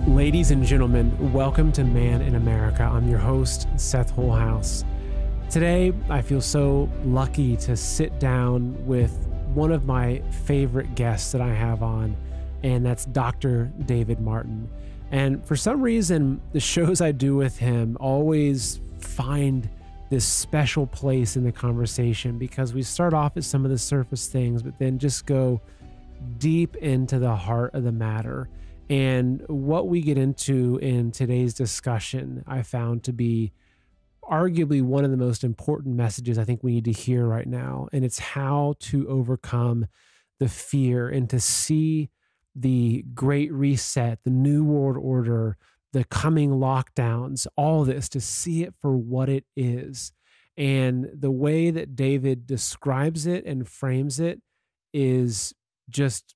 Ladies and gentlemen, welcome to Man in America. I'm your host, Seth Holhouse. Today, I feel so lucky to sit down with one of my favorite guests that I have on, and that's Dr. David Martin. And for some reason, the shows I do with him always find this special place in the conversation because we start off at some of the surface things, but then just go deep into the heart of the matter. And what we get into in today's discussion, I found to be arguably one of the most important messages I think we need to hear right now. And it's how to overcome the fear and to see the Great Reset, the New World Order, the coming lockdowns, all this, to see it for what it is. And the way that David describes it and frames it is just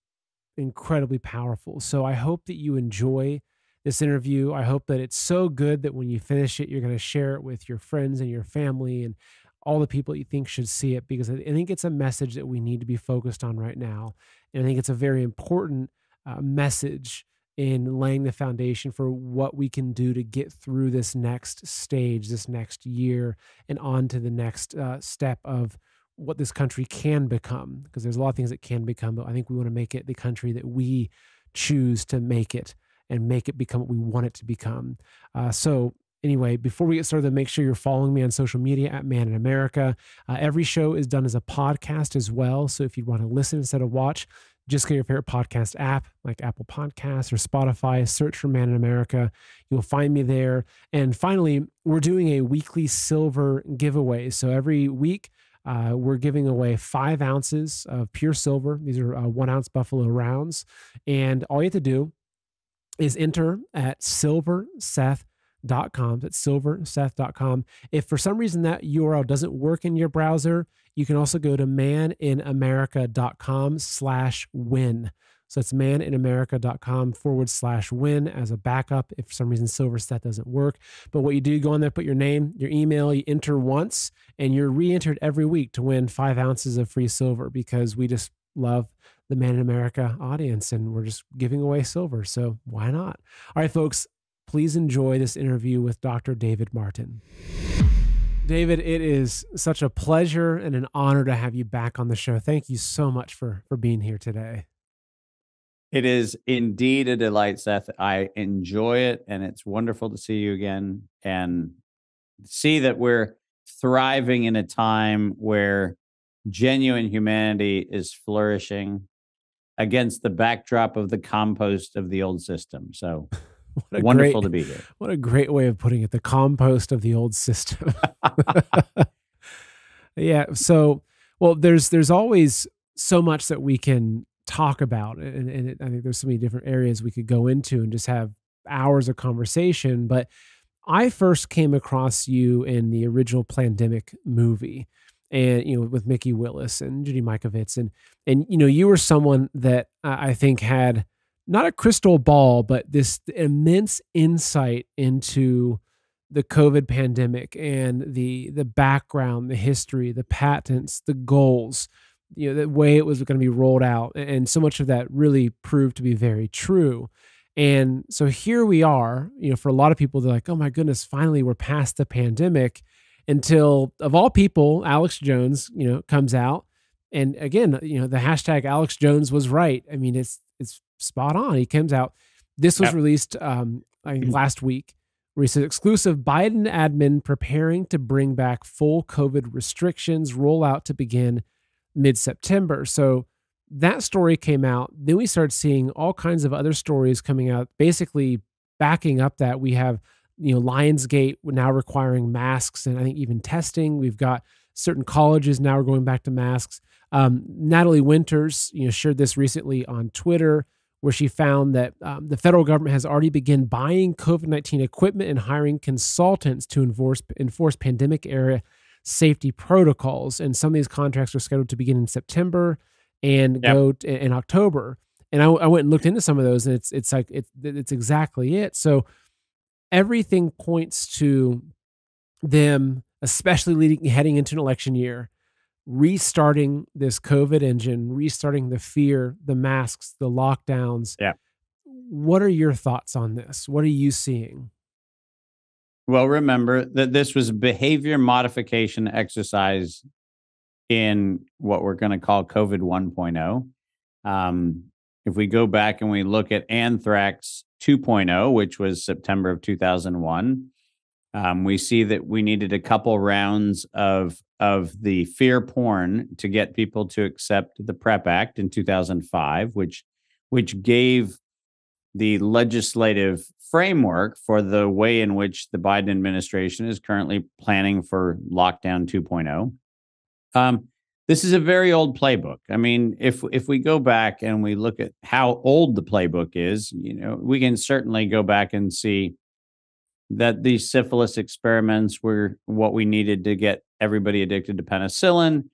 incredibly powerful. So I hope that you enjoy this interview. I hope that it's so good that when you finish it, you're going to share it with your friends and your family and all the people you think should see it, because I think it's a message that we need to be focused on right now. And I think it's a very important message in laying the foundation for what we can do to get through this next stage, this next year, and on to the next step of what this country can become, because there's a lot of things that can become, but I think we want to make it the country that we choose to make it and make it become what we want it to become. So anyway, before we get started, make sure you're following me on social media at Man in America. Every show is done as a podcast as well. So if you want to listen instead of watch, just go to your favorite podcast app like Apple Podcasts or Spotify, search for Man in America. You'll find me there. And finally, we're doing a weekly silver giveaway. So every week, we're giving away 5 ounces of pure silver. These are 1 ounce Buffalo rounds. And all you have to do is enter at silverseth.com. That's silverseth.com. If for some reason that URL doesn't work in your browser, you can also go to maninamerica.com/win. So it's maninamerica.com/win as a backup if for some reason SilverSeth doesn't work. But what you do, go on there, put your name, your email, you enter once, and you're re-entered every week to win 5 ounces of free silver, because we just love the Man in America audience and we're just giving away silver. So why not? All right, folks, please enjoy this interview with Dr. David Martin. David, it is such a pleasure and an honor to have you back on the show. Thank you so much for being here today. It is indeed a delight, Seth. I enjoy it, and it's wonderful to see you again and see that we're thriving in a time where genuine humanity is flourishing against the backdrop of the compost of the old system. So wonderful to be here. What a great way of putting it, the compost of the old system. Yeah. So, well, there's always so much that we can talk about, and I think there's so many different areas we could go into and just have hours of conversation. But I first came across you in the original Plandemic movie, and with Mickey Willis and Judy Mikovits, and you were someone that I think had not a crystal ball, but this immense insight into the COVID pandemic and the background, the history, the patents, the goals, the way it was going to be rolled out. And so much of that really proved to be very true. And so here we are, for a lot of people, they're like, oh my goodness, finally we're past the pandemic, until, of all people, Alex Jones, comes out. And again, the hashtag Alex Jones was right. I mean, it's spot on. He comes out. This was released I think last week, where he said, exclusive Biden admin preparing to bring back full COVID restrictions, rollout to begin mid-September. So that story came out. Then we started seeing all kinds of other stories coming out, basically backing up that. We have, Lionsgate now requiring masks and I think even testing. We've got certain colleges now are going back to masks. Natalie Winters, shared this recently on Twitter, where she found that the federal government has already begun buying COVID-19 equipment and hiring consultants to enforce pandemic-era safety protocols. And some of these contracts are scheduled to begin in September and go in October. And I went and looked into some of those, and it's exactly it. So everything points to them, especially heading into an election year, restarting this COVID engine, restarting the fear, the masks, the lockdowns. Yeah. What are your thoughts on this? What are you seeing? Well, remember that this was a behavior modification exercise in what we're going to call COVID 1.0. If we go back and we look at anthrax 2.0, which was September of 2001, we see that we needed a couple rounds of the fear porn to get people to accept the PrEP Act in 2005, which gave the legislative framework for the way in which the Biden administration is currently planning for lockdown 2.0. This is a very old playbook. I mean, if we go back and we look at how old the playbook is, we can certainly go back and see that these syphilis experiments were what we needed to get everybody addicted to penicillin.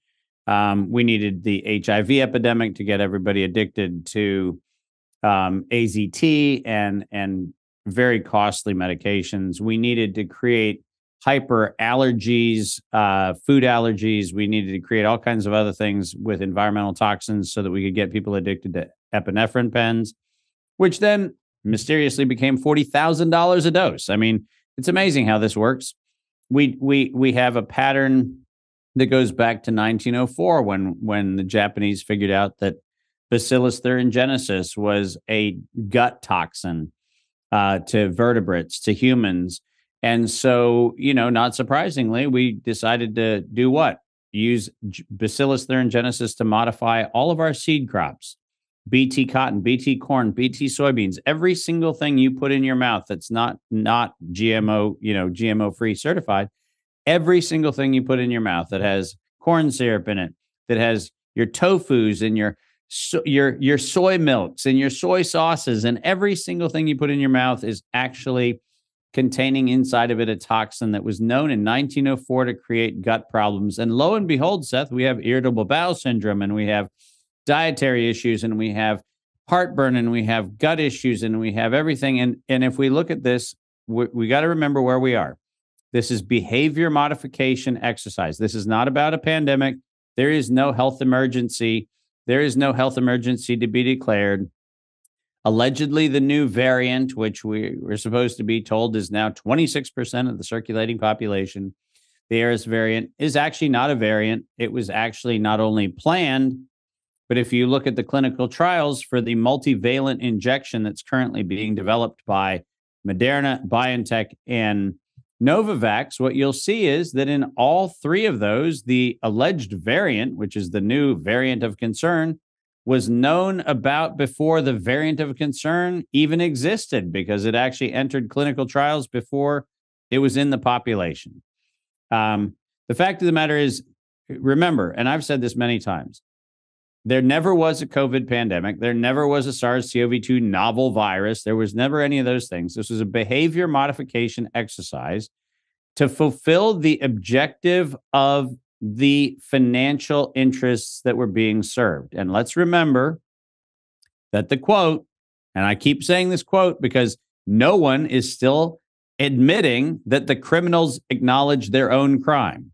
We needed the HIV epidemic to get everybody addicted to AZT and very costly medications. We needed to create hyper allergies, food allergies. We needed to create all kinds of other things with environmental toxins so that we could get people addicted to epinephrine pens, which then mysteriously became $40,000 a dose. I mean, it's amazing how this works. We have a pattern that goes back to 1904 when the Japanese figured out that Bacillus thuringiensis was a gut toxin to vertebrates, to humans. And so, not surprisingly, we decided to do what? Use Bacillus thuringiensis to modify all of our seed crops. BT cotton, BT corn, BT soybeans, every single thing you put in your mouth that's not GMO, GMO free certified, every single thing you put in your mouth that has corn syrup in it, that has your tofus and your soy milks and your soy sauces, and every single thing you put in your mouth is actually containing inside of it a toxin that was known in 1904 to create gut problems. And lo and behold, Seth, we have irritable bowel syndrome, and we have dietary issues, and we have heartburn, and we have gut issues, and we have everything. And if we look at this, we got to remember where we are. This is behavior modification exercise. This is not about a pandemic. There is no health emergency. There is no health emergency to be declared. Allegedly, the new variant, which we were supposed to be told is now 26% of the circulating population, the ARS variant, is actually not a variant. It was actually not only planned, but if you look at the clinical trials for the multivalent injection that's currently being developed by Moderna, BioNTech, and Novavax, what you'll see is that in all three of those, the alleged variant, which is the new variant of concern, was known about before the variant of concern even existed, because it actually entered clinical trials before it was in the population. The fact of the matter is, remember, and I've said this many times, there never was a COVID pandemic. There never was a SARS-CoV-2 novel virus. There was never any of those things. This was a behavior modification exercise to fulfill the objective of the financial interests that were being served. And let's remember that the quote, and I keep saying this quote because no one is still admitting that the criminals acknowledge their own crime.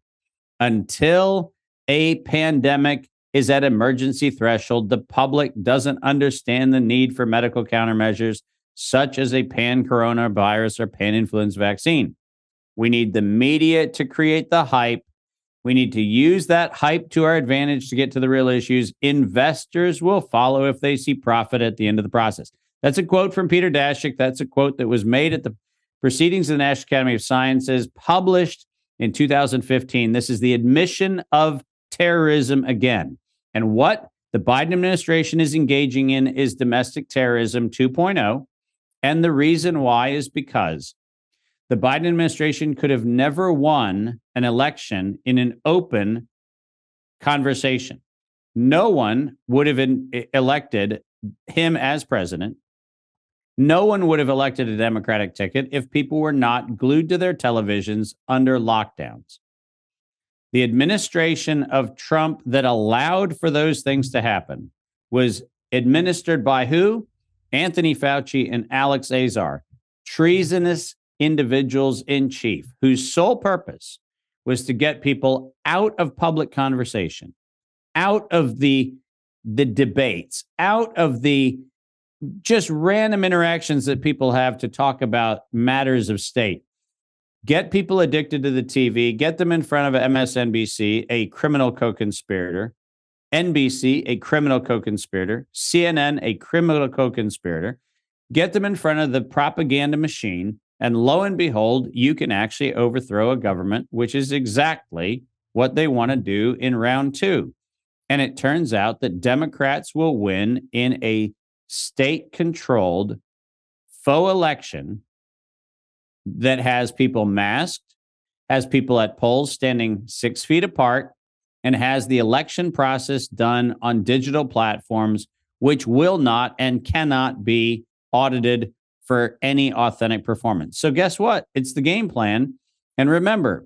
Until a pandemic is at emergency threshold, the public doesn't understand the need for medical countermeasures, such as a pan-coronavirus or pan-influenza vaccine. We need the media to create the hype. We need to use that hype to our advantage to get to the real issues. Investors will follow if they see profit at the end of the process. That's a quote from Peter Daszak. That's a quote that was made at the Proceedings of the National Academy of Sciences, published in 2015. This is the admission of terrorism again. And what the Biden administration is engaging in is domestic terrorism 2.0. And the reason why is because the Biden administration could have never won an election in an open conversation. No one would have elected him as president. No one would have elected a Democratic ticket if people were not glued to their televisions under lockdowns. The administration of Trump that allowed for those things to happen was administered by who? Anthony Fauci and Alex Azar, treasonous individuals in chief, whose sole purpose was to get people out of public conversation, out of the debates, out of the just random interactions that people have to talk about matters of state. Get people addicted to the TV, get them in front of MSNBC, a criminal co-conspirator, NBC, a criminal co-conspirator, CNN, a criminal co-conspirator, get them in front of the propaganda machine, and lo and behold, you can actually overthrow a government, which is exactly what they want to do in round two. And it turns out that Democrats will win in a state-controlled faux election that has people masked, has people at polls standing 6 feet apart, and has the election process done on digital platforms, which will not and cannot be audited for any authentic performance. So guess what? It's the game plan. And remember,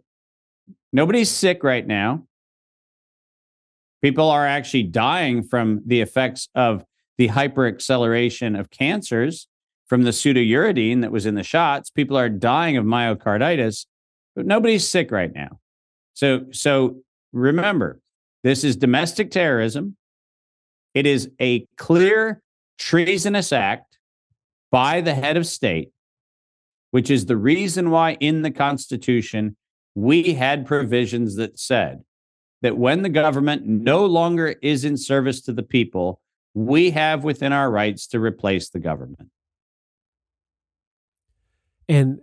nobody's sick right now. People are actually dying from the effects of the hyperacceleration of cancers from the pseudouridine that was in the shots. People are dying of myocarditis, but nobody's sick right now. So remember, this is domestic terrorism. It is a clear treasonous act by the head of state, which is the reason why in the Constitution we had provisions that said that when the government no longer is in service to the people, we have within our rights to replace the government. And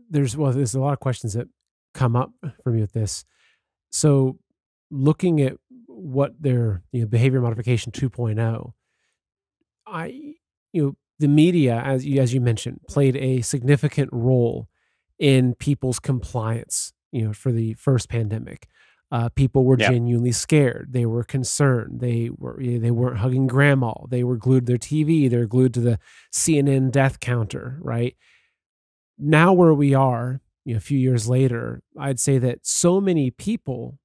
there's a lot of questions that come up for me with this. So looking at what their behavior modification 2.0, the media, as you mentioned, played a significant role in people's compliance, for the first pandemic. People were genuinely scared. They were concerned. They weren't hugging grandma. They were glued to their TV. They were glued to the CNN death counter, right? Now where we are, a few years later, I'd say that so many people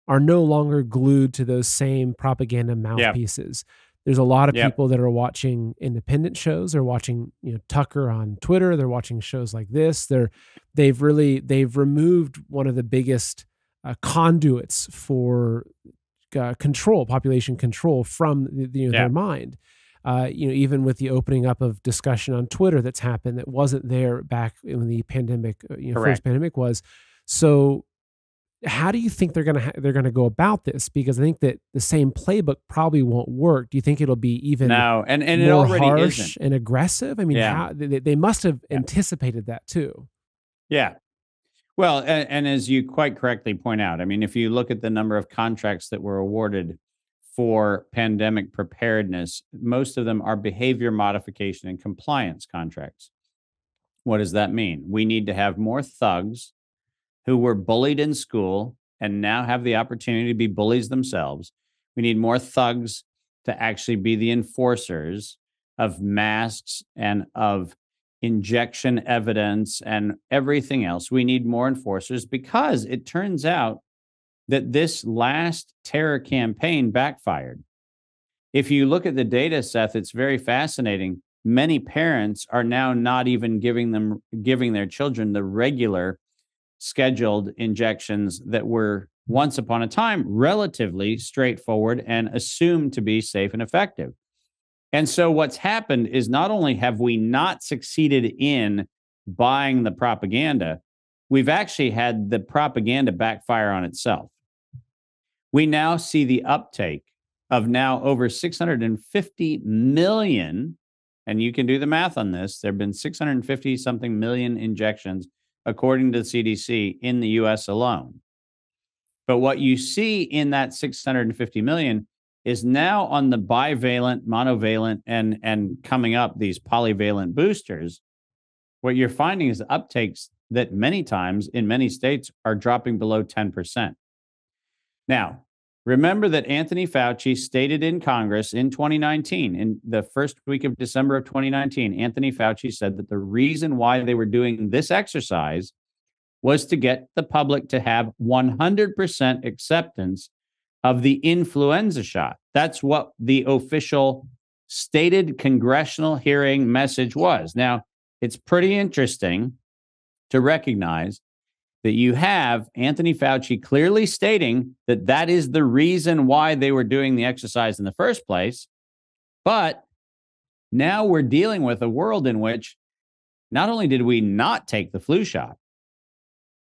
are no longer glued to those same propaganda mouthpieces. There's a lot of people that are watching independent shows. They're watching, Tucker on Twitter. They're watching shows like this. They've removed one of the biggest conduits for population control from their mind. Even with the opening up of discussion on Twitter that's happened that wasn't there back when the pandemic, first pandemic was. So how do you think they're gonna go about this? Because I think that the same playbook probably won't work. Do you think it'll be even and more it already harsh isn't. and aggressive? I mean, how, they must have anticipated that too. Yeah. Well, and as you quite correctly point out, I mean, if you look at the number of contracts that were awarded for pandemic preparedness, most of them are behavior modification and compliance contracts. What does that mean? We need to have more thugs who were bullied in school and now have the opportunity to be bullies themselves. We need more thugs to actually be the enforcers of masks and of injection evidence and everything else. We need more enforcers because it turns out that this last terror campaign backfired. If you look at the data, Seth, it's very fascinating. Many parents are now not even giving their children the regular scheduled injections that were once upon a time relatively straightforward and assumed to be safe and effective. And so what's happened is not only have we not succeeded in buying the propaganda, we've actually had the propaganda backfire on itself. We now see the uptake of now over 650 million, and you can do the math on this. There have been 650 something million injections, according to the CDC, in the US alone. But what you see in that 650 million is now on the bivalent, monovalent, and coming up these polyvalent boosters. What you're finding is uptakes that many times in many states are dropping below 10%. Now, remember that Anthony Fauci stated in Congress in 2019, in the first week of December of 2019, Anthony Fauci said that the reason why they were doing this exercise was to get the public to have 100% acceptance of the influenza shot. That's what the official stated congressional hearing message was. Now, it's pretty interesting to recognize that you have Anthony Fauci clearly stating that that is the reason why they were doing the exercise in the first place. But Now we're dealing with a world in which not only did we not take the flu shot,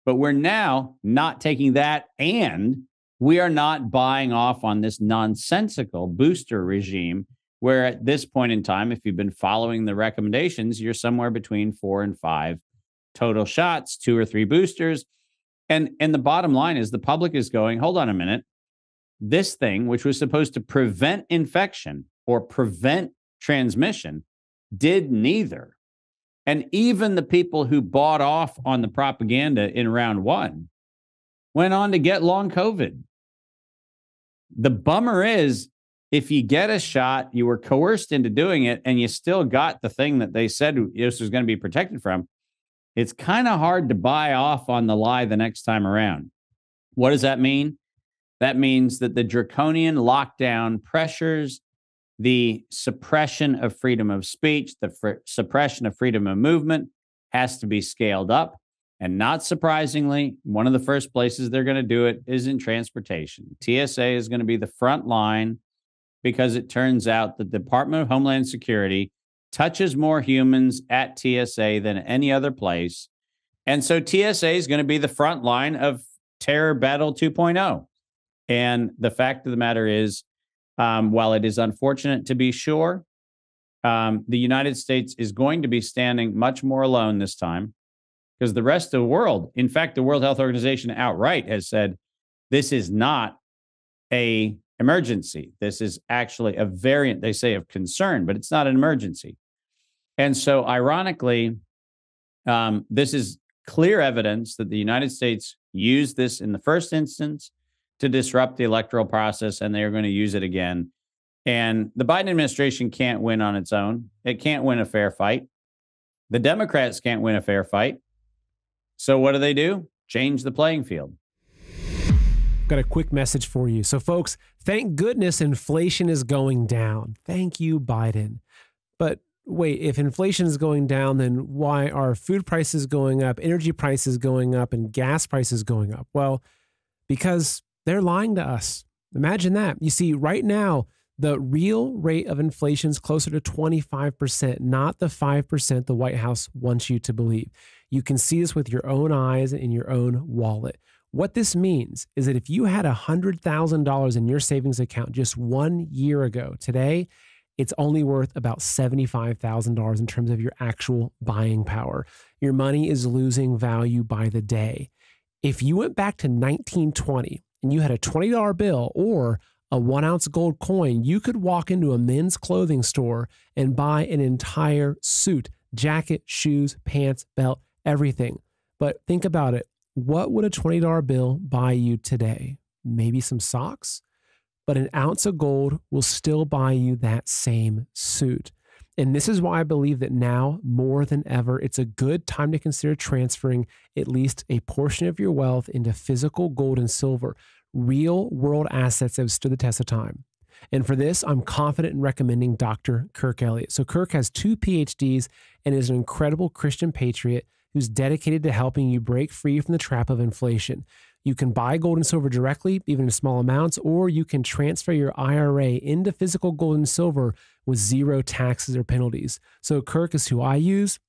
but we're now not taking that, and we are not buying off on this nonsensical booster regime, where at this point in time, if you've been following the recommendations, you're somewhere between 4 and 5 total shots, 2 or 3 boosters. And the bottom line is the public is going, hold on a minute. This thing, which was supposed to prevent infection or prevent transmission, did neither. And even the people who bought off on the propaganda in round 1 went on to get long COVID. The bummer is, if you get a shot, you were coerced into doing it, and you still got the thing that they said this was going to be protected from, it's kind of hard to buy off on the lie the next time around. What does that mean? That means that the draconian lockdown pressures the suppression of freedom of speech, the suppression of freedom of movement has to be scaled up. And not surprisingly, one of the first places they're going to do it is in transportation. TSA is going to be the front line, because it turns out the Department of Homeland Security touches more humans at TSA than any other place. And so TSA is going to be the front line of Terror Battle 2.0. And the fact of the matter is, while it is unfortunate to be sure, the United States is going to be standing much more alone this time, because the rest of the world, in fact, the World Health Organization outright has said, this is not an emergency. This is actually a variant, they say, of concern, but it's not an emergency. And so ironically, this is clear evidence that the United States used this in the first instance to disrupt the electoral process, and they are going to use it again. And the Biden administration can't win on its own. It can't win a fair fight. The Democrats can't win a fair fight. So what do? Change the playing field. Got a quick message for you. So folks, thank goodness inflation is going down. Thank you, Biden. But wait, if inflation is going down, then why are food prices going up, energy prices going up, and gas prices going up? Well, because they're lying to us. Imagine that. You see, right now, the real rate of inflation is closer to 25%, not the 5% the White House wants you to believe. You can see this with your own eyes and in your own wallet. What this means is that if you had $100,000 in your savings account just 1 year ago, today, it's only worth about $75,000 in terms of your actual buying power. Your money is losing value by the day. If you went back to 1920 and you had a $20 bill or a 1-ounce gold coin, you could walk into a men's clothing store and buy an entire suit, jacket, shoes, pants, belt, everything. But think about it. What would a $20 bill buy you today? Maybe some socks? But an ounce of gold will still buy you that same suit. And this is why I believe that now, more than ever, it's a good time to consider transferring at least a portion of your wealth into physical gold and silver, real world assets that have stood the test of time. And for this, I'm confident in recommending Dr. Kirk Elliott. So Kirk has 2 PhDs and is an incredible Christian patriot who's dedicated to helping you break free from the trap of inflation. You can buy gold and silver directly, even in small amounts, or you can transfer your IRA into physical gold and silver with 0 taxes or penalties. So Kirk is who I use.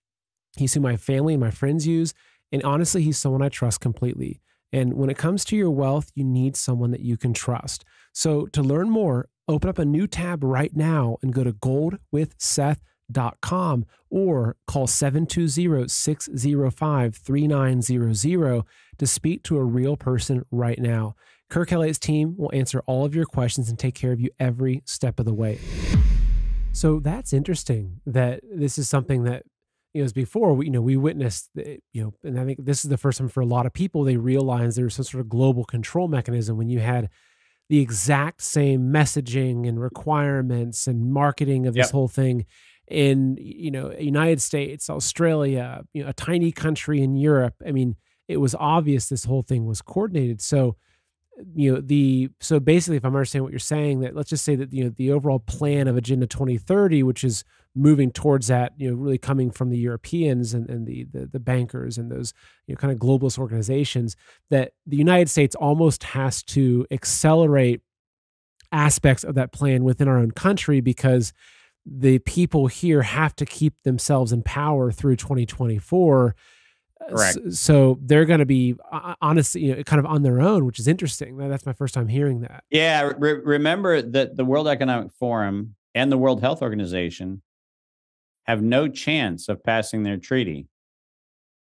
He's who my family and my friends use. And honestly, he's someone I trust completely. And when it comes to your wealth, you need someone that you can trust. So to learn more, open up a new tab right now and go to goldwithseth.com or call 720-605-3900 to speak to a real person right now. Kirk Elliott's team will answer all of your questions and take care of you every step of the way. So that's interesting that this is something that, as before, we witnessed, and I think this is the first time for a lot of people, they realized there was some sort of global control mechanism when you had the exact same messaging and requirements and marketing of this whole thing in, United States, Australia, a tiny country in Europe. I mean, it was obvious this whole thing was coordinated. So, so basically, if I'm understanding what you're saying, that let's just say that, the overall plan of Agenda 2030, which is moving towards that, really coming from the Europeans and the bankers and those, kind of globalist organizations, that the United States almost has to accelerate aspects of that plan within our own country, because the people here have to keep themselves in power through 2024. Correct. So they're going to be honestly, kind of on their own, which is interesting. That's my first time hearing that. Yeah. Remember that the World Economic Forum and the World Health Organization have no chance of passing their treaty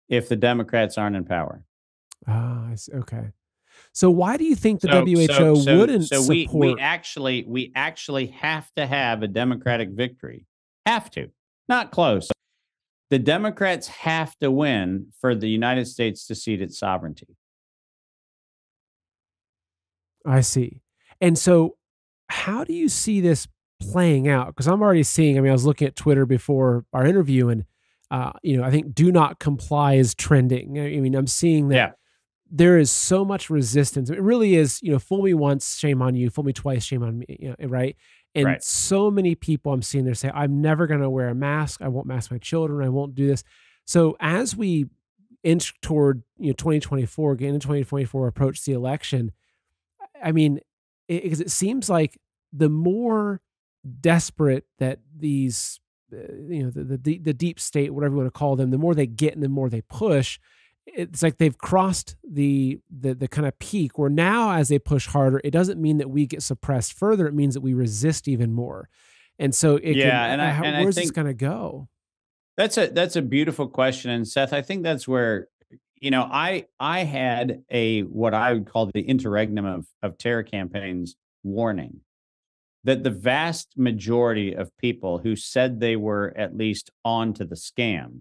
if the Democrats aren't in power. Ah, okay. So why do you think the WHO wouldn't support? We actually have to have a Democratic victory. Have to, not close. The Democrats have to win for the United States to cede its sovereignty. I see. And so how do you see this playing out? Because I'm already seeing, I mean, I was looking at Twitter before our interview, and I think do not comply is trending. I mean, I'm seeing that there is so much resistance. It really is, fool me once, shame on you, fool me twice, shame on me, right? And so many people I'm seeing there say, I'm never going to wear a mask. I won't mask my children. I won't do this. So as we inch toward 2024, get into 2024, approach the election, I mean, because it seems like the more desperate that these, the deep state, whatever you want to call them, the more they get and the more they push, it's like they've crossed the kind of peak where now as they push harder, it doesn't mean that we get suppressed further. It means that we resist even more. And so where's this going to go? That's a beautiful question. And Seth, I think that's where, I had what I would call the Interregnum of Terror campaigns warning that the vast majority of people who said they were at least on to the scam.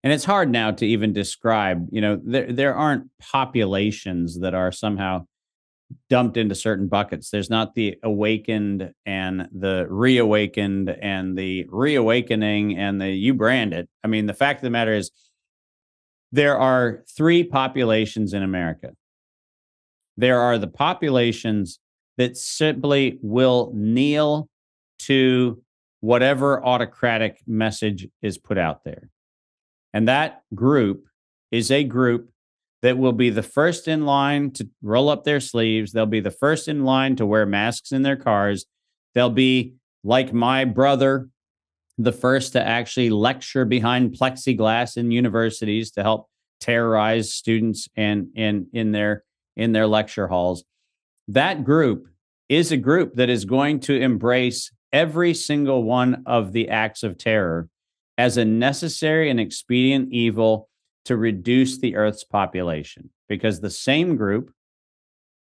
And it's hard now to even describe, there aren't populations that are somehow dumped into certain buckets. There's not the awakened and the reawakened and the reawakening and the you brand it. I mean, the fact of the matter is there are three populations in America. There are the populations that simply will kneel to whatever autocratic message is put out there. And that group is a group that will be the first in line to roll up their sleeves. They'll be the first in line to wear masks in their cars. They'll be, like my brother, the first to actually lecture behind plexiglass in universities to help terrorize students and in their lecture halls. That group is a group that is going to embrace every single one of the acts of terror as a necessary and expedient evil to reduce the Earth's population, because the same group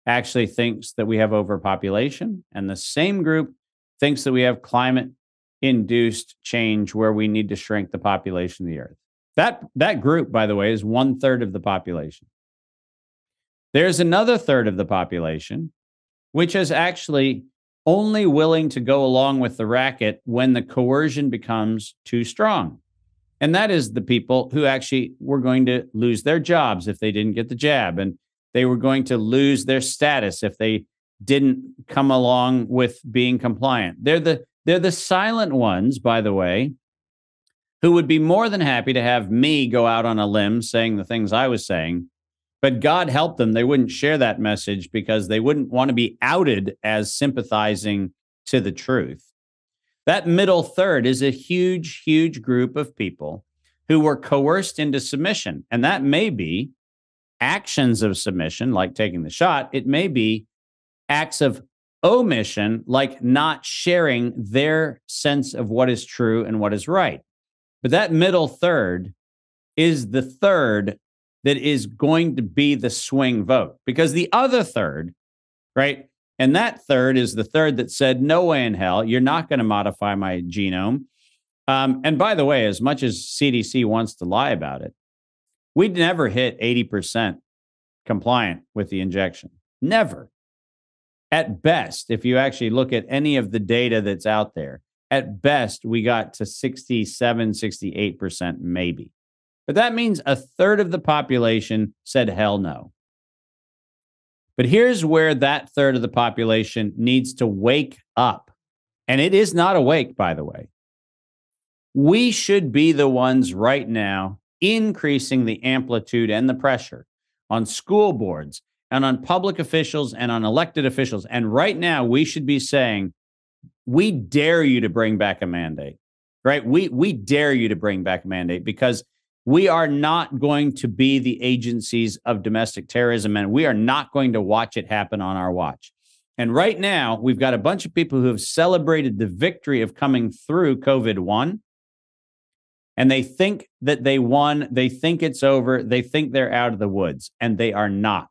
actually thinks that we have overpopulation, and the same group thinks that we have climate-induced change where we need to shrink the population of the Earth. That group, by the way, is 1/3 of the population. There's another third of the population, which is actually only willing to go along with the racket when the coercion becomes too strong. And that is the people who actually were going to lose their jobs if they didn't get the jab, and they were going to lose their status if they didn't come along with being compliant. They're the silent ones, by the way, who would be more than happy to have me go out on a limb saying the things I was saying. But God help them, they wouldn't share that message because they wouldn't want to be outed as sympathizing to the truth. That middle third is a huge, huge group of people who were coerced into submission. And that may be actions of submission, like taking the shot. It may be acts of omission, like not sharing their sense of what is true and what is right. But that middle third is the third that is going to be the swing vote, because the other third, right? And that third is the third that said, no way in hell, you're not going to modify my genome. And by the way, as much as CDC wants to lie about it, we'd never hit 80% compliant with the injection. Never. At best, if you actually look at any of the data that's out there, at best, we got to 67, 68% maybe. But that means a third of the population said hell no. But here's where that third of the population needs to wake up. And it is not awake, by the way. We should be the ones right now increasing the amplitude and the pressure on school boards and on public officials and on elected officials. And right now, we should be saying, we dare you to bring back a mandate, right? We dare you to bring back a mandate because we are not going to be the agencies of domestic terrorism, and we are not going to watch it happen on our watch. And right now, we've got a bunch of people who have celebrated the victory of coming through COVID-1, and they think that they won. They think it's over. They think they're out of the woods, and they are not.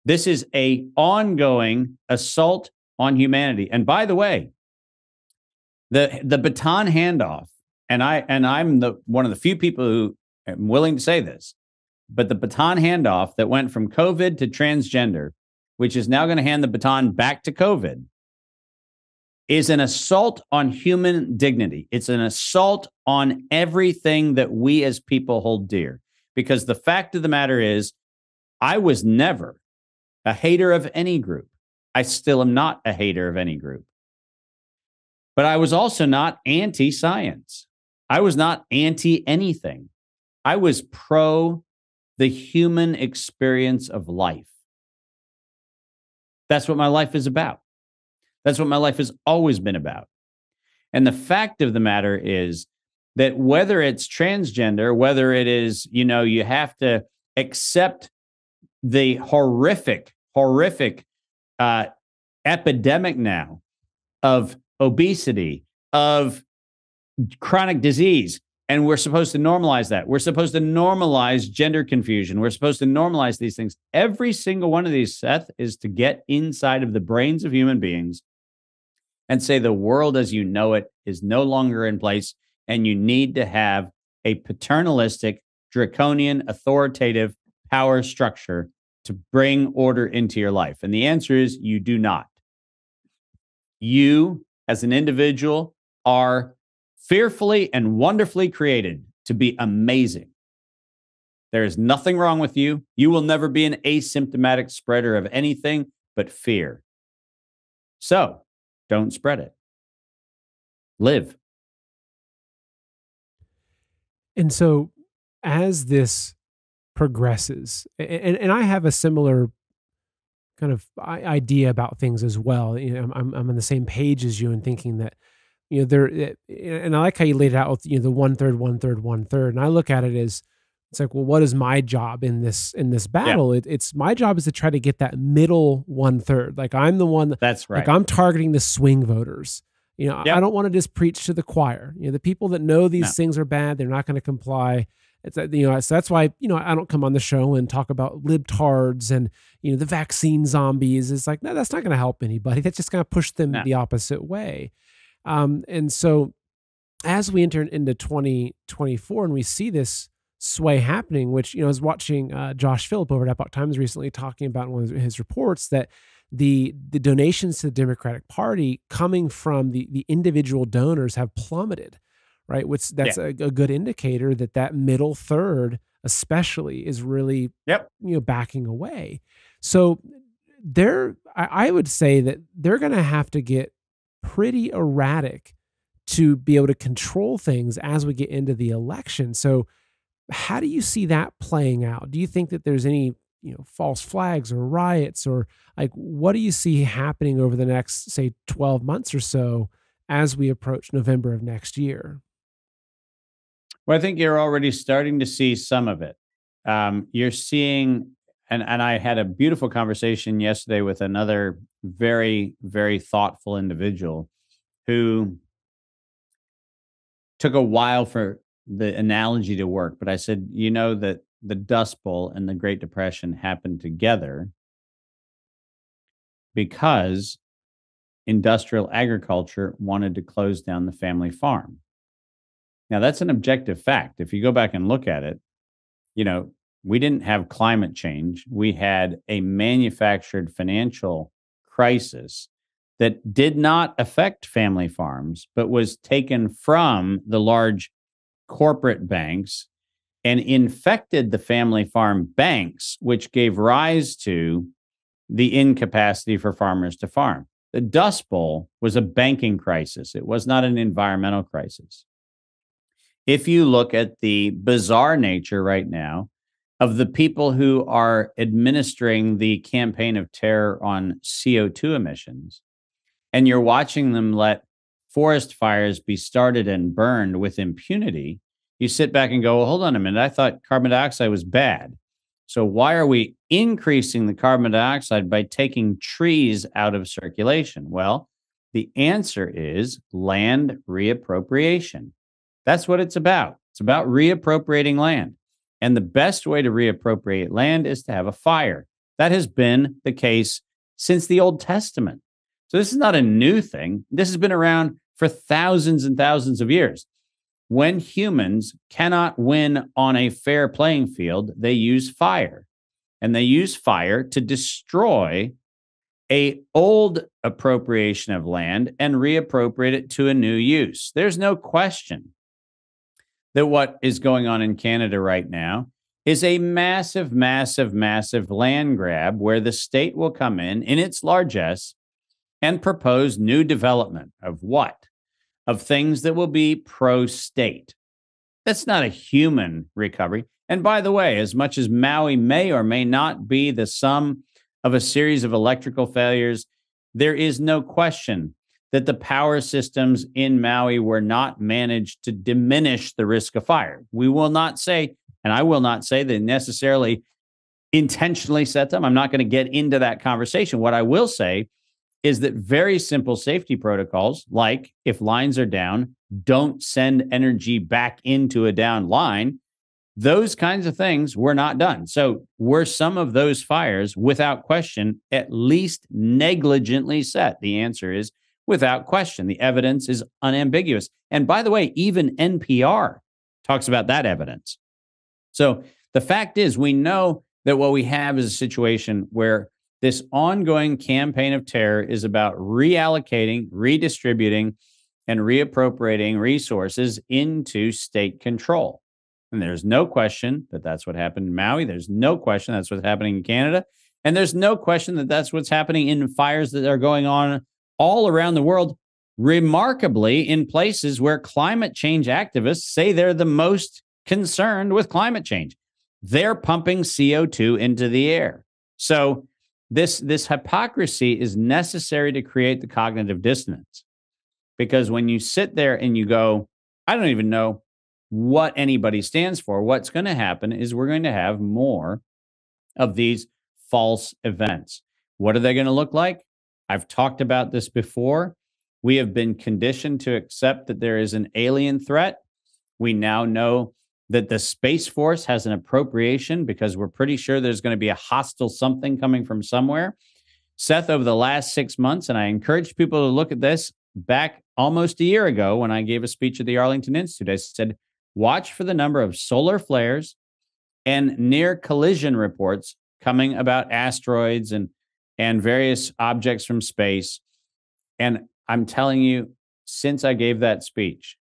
This is an ongoing assault on humanity. And by the way, the baton handoff, and I'm one of the few people who am willing to say this, but the baton handoff that went from COVID to transgender, which is now going to hand the baton back to COVID, is an assault on human dignity. It's an assault on everything that we as people hold dear. Because the fact of the matter is, I was never a hater of any group. I still am not a hater of any group. But I was also not anti-science. I was not anti-anything. I was pro the human experience of life. That's what my life is about. That's what my life has always been about. And the fact of the matter is that whether it's transgender, whether it is, you have to accept the horrific epidemic now of obesity, of chronic disease, and we're supposed to normalize that. We're supposed to normalize gender confusion. We're supposed to normalize these things. Every single one of these, Seth, is to get inside of the brains of human beings and say the world as you know it is no longer in place, and you need to have a paternalistic, draconian, authoritative power structure to bring order into your life. And the answer is you do not. You, as an individual, are fearfully and wonderfully created to be amazing. There is nothing wrong with you. You will never be an asymptomatic spreader of anything but fear. So, don't spread it. Live. And so, as this progresses, and I have a similar kind of idea about things as well. I'm on the same page as you in thinking that, and I like how you laid it out with, the 1/3, 1/3, 1/3. And I look at it as, it's like, well, what is my job in this battle? Yeah. It's my job is to try to get that middle 1/3. Like I'm the one that's right. Like I'm targeting the swing voters. I don't want to just preach to the choir. The people that know these things are bad, they're not going to comply. It's so that's why I don't come on the show and talk about libtards and the vaccine zombies. It's like, no, that's not going to help anybody. That's just going to push them the opposite way. And so as we enter into 2024 and we see this sway happening, which, I was watching Josh Phillip over at Epoch Times recently talking about in one of his reports that the donations to the Democratic Party coming from the individual donors have plummeted, right? Which that's a good indicator that middle third especially is really, backing away. So I would say that they're going to have to get pretty erratic to be able to control things as we get into the election. So how do you see that playing out? Do you think that there's any, false flags or riots, or like, what do you see happening over the next, say, 12 months or so as we approach November of next year? Well, I think you're already starting to see some of it. You're seeing, and I had a beautiful conversation yesterday with another very, very thoughtful individual who took a while for the analogy to work. But I said, that the Dust Bowl and the Great Depression happened together because industrial agriculture wanted to close down the family farm. Now, that's an objective fact. If you go back and look at it, we didn't have climate change. We had a manufactured financial crisis that did not affect family farms, but was taken from the large corporate banks and infected the family farm banks, which gave rise to the incapacity for farmers to farm. The Dust Bowl was a banking crisis. It was not an environmental crisis. If you look at the bizarre nature right now of the people who are administering the campaign of terror on CO2 emissions, and you're watching them let forest fires be started and burned with impunity, you sit back and go, well, hold on a minute. I thought carbon dioxide was bad. So why are we increasing the carbon dioxide by taking trees out of circulation? Well, the answer is land reappropriation. That's what it's about. It's about reappropriating land. And the best way to reappropriate land is to have a fire. That has been the case since the Old Testament. So this is not a new thing. This has been around for thousands and thousands of years. When humans cannot win on a fair playing field, they use fire. And they use fire to destroy an old appropriation of land and reappropriate it to a new use. There's no question that what is going on in Canada right now is a massive, massive, massive land grab where the state will come in its largesse and propose new development of what? Of things that will be pro-state. That's not a human recovery. And by the way, as much as Maui may or may not be the sum of a series of electrical failures, there is no question that the power systems in Maui were not managed to diminish the risk of fire. We will not say, and I will not say, they necessarily intentionally set them. I'm not going to get into that conversation. What I will say is that very simple safety protocols, like if lines are down, don't send energy back into a down line. Those kinds of things were not done. So were some of those fires, without question, at least negligently set? The answer is without question. The evidence is unambiguous. And by the way, even NPR talks about that evidence. So the fact is, we know that what we have is a situation where this ongoing campaign of terror is about reallocating, redistributing, and reappropriating resources into state control. And there's no question that that's what happened in Maui. There's no question that's what's happening in Canada. And there's no question that that's what's happening in fires that are going on all around the world, remarkably in places where climate change activists say they're the most concerned with climate change. They're pumping CO2 into the air. So this hypocrisy is necessary to create the cognitive dissonance. Because when you sit there and you go, I don't even know what anybody stands for, what's going to happen is we're going to have more of these false events. What are they going to look like? I've talked about this before. We have been conditioned to accept that there is an alien threat. We now know that the Space Force has an appropriation because we're pretty sure there's going to be a hostile something coming from somewhere. Seth, over the last 6 months, and I encourage people to look at this back almost a year ago when I gave a speech at the Arlington Institute, I said, watch for the number of solar flares and near collision reports coming about asteroids and various objects from space. And I'm telling you, since I gave that speech,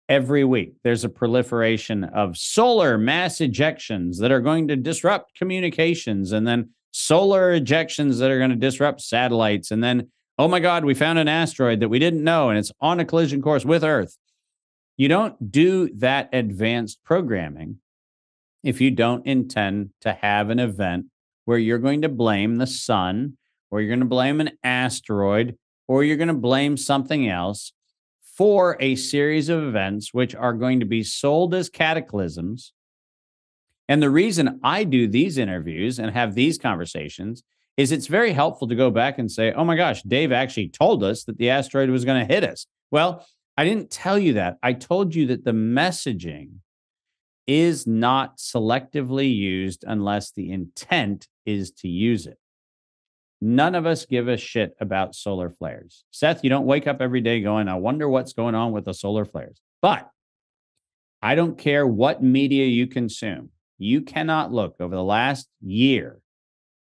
every week there's a proliferation of solar mass ejections that are going to disrupt communications, and then solar ejections that are going to disrupt satellites. And then, oh my God, we found an asteroid that we didn't know, and it's on a collision course with Earth. You don't do that advanced programming if you don't intend to have an event where you're going to blame the sun, or you're going to blame an asteroid, or you're going to blame something else for a series of events which are going to be sold as cataclysms. And the reason I do these interviews and have these conversations is it's very helpful to go back and say, oh my gosh, Dave actually told us that the asteroid was going to hit us. Well, I didn't tell you that. I told you that the messaging is not selectively used unless the intent is to use it. None of us give a shit about solar flares. Seth, you don't wake up every day going, I wonder what's going on with the solar flares. But I don't care what media you consume. You cannot look over the last year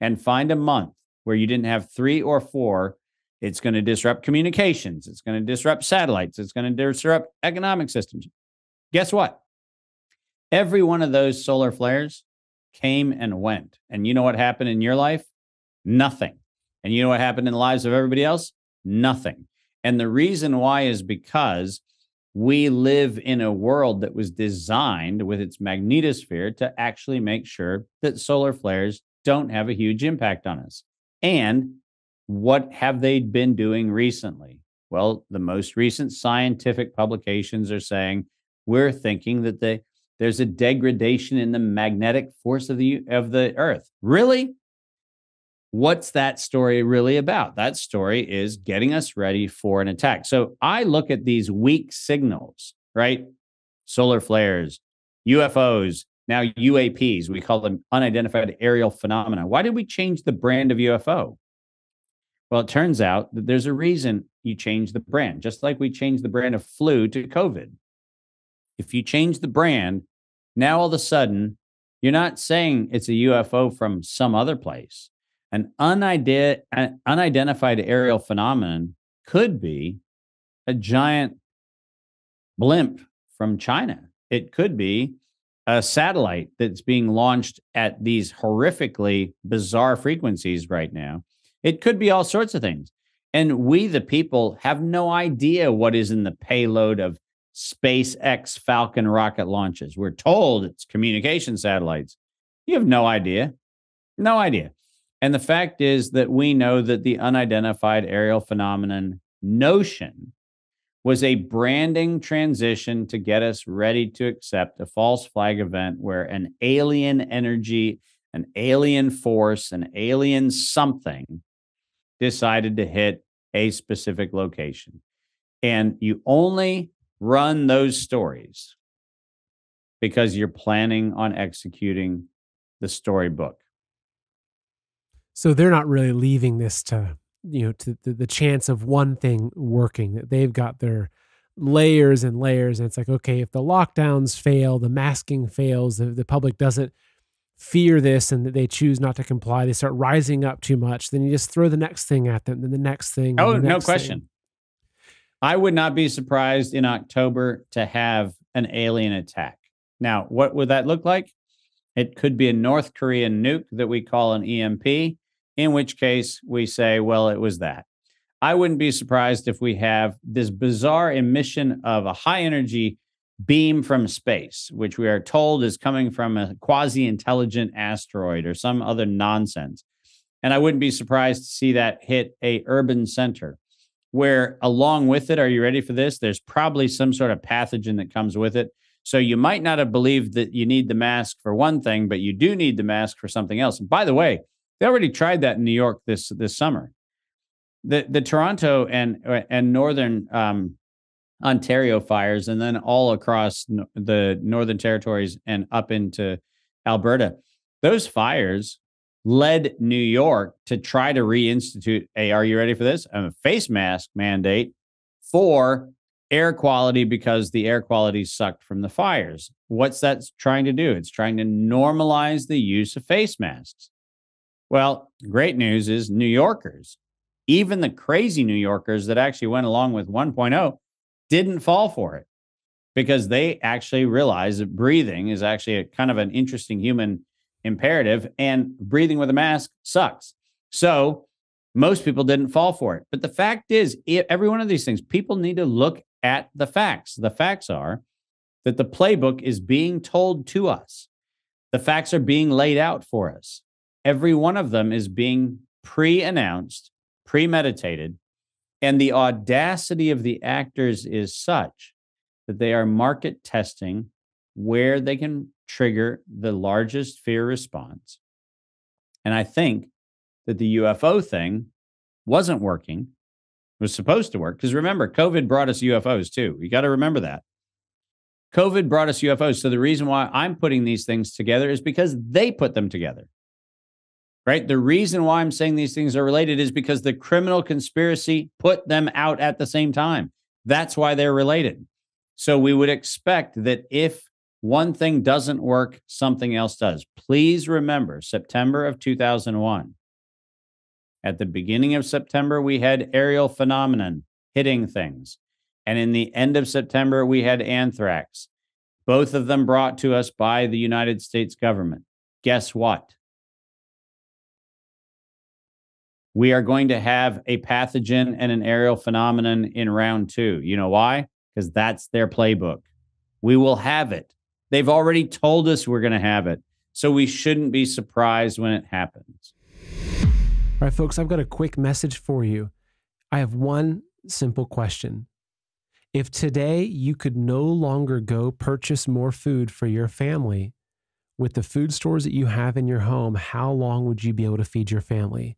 and find a month where you didn't have 3 or 4. It's going to disrupt communications. It's going to disrupt satellites. It's going to disrupt economic systems. Guess what? Every one of those solar flares came and went. And you know what happened in your life? Nothing. And you know what happened in the lives of everybody else? Nothing. And the reason why is because we live in a world that was designed with its magnetosphere to actually make sure that solar flares don't have a huge impact on us. And what have they been doing recently? Well, the most recent scientific publications are saying we're thinking that there's a degradation in the magnetic force of the Earth. Really? What's that story really about? That story is getting us ready for an attack. So I look at these weak signals, right? Solar flares, UFOs, now UAPs. We call them unidentified aerial phenomena. Why did we change the brand of UFO? Well, it turns out that there's a reason you change the brand, just like we changed the brand of flu to COVID. If you change the brand, now all of a sudden, you're not saying it's a UFO from some other place. An unidentified aerial phenomenon could be a giant blimp from China. It could be a satellite that's being launched at these horrifically bizarre frequencies right now. It could be all sorts of things. And we, the people, have no idea what is in the payload of SpaceX Falcon rocket launches. We're told it's communication satellites. You have no idea. No idea. And the fact is that we know that the unidentified aerial phenomenon notion was a branding transition to get us ready to accept a false flag event where an alien energy, an alien force, an alien something decided to hit a specific location. And you only run those stories because you're planning on executing the storybook. So they're not really leaving this to, to the chance of one thing working, that they've got their layers and layers. And it's like, okay, if the lockdowns fail, the masking fails, the public doesn't fear this and they choose not to comply, they start rising up too much, then you just throw the next thing at them, then the next thing. Oh, no question. I would not be surprised in October to have an alien attack. Now, what would that look like? It could be a North Korean nuke that we call an EMP, in which case we say, well, it was that. I wouldn't be surprised if we have this bizarre emission of a high energy beam from space, which we are told is coming from a quasi-intelligent asteroid or some other nonsense. And I wouldn't be surprised to see that hit a urban center where along with it, are you ready for this? There's probably some sort of pathogen that comes with it. So you might not have believed that you need the mask for one thing, but you do need the mask for something else. And by the way, they already tried that in New York this summer. The Toronto and northern Ontario fires, and then all across the Northern Territories and up into Alberta, those fires led New York to try to reinstitute are you ready for this? A face mask mandate for air quality because the air quality sucked from the fires. What's that trying to do? It's trying to normalize the use of face masks. Well, great news is New Yorkers, even the crazy New Yorkers that actually went along with 1.0, didn't fall for it because they actually realized that breathing is actually a kind of an interesting human imperative, and breathing with a mask sucks. So most people didn't fall for it. But the fact is, every one of these things, people need to look at the facts. The facts are that the playbook is being told to us. The facts are being laid out for us. Every one of them is being pre-announced, premeditated, and the audacity of the actors is such that they are market testing where they can trigger the largest fear response. And I think that the UFO thing wasn't working. It was supposed to work because remember, COVID brought us UFOs too. You got to remember that. COVID brought us UFOs. So the reason why I'm putting these things together is because they put them together. Right? The reason why I'm saying these things are related is because the criminal conspiracy put them out at the same time. That's why they're related. So we would expect that if one thing doesn't work, something else does. Please remember September of 2001. At the beginning of September, we had aerial phenomenon hitting things. And in the end of September, we had anthrax. Both of them brought to us by the United States government. Guess what? We are going to have a pathogen and an aerial phenomenon in round 2. You know why? Because that's their playbook. We will have it. They've already told us we're going to have it. So we shouldn't be surprised when it happens. All right, folks, I've got a quick message for you. I have one simple question. If today you could no longer go purchase more food for your family, with the food stores that you have in your home, how long would you be able to feed your family?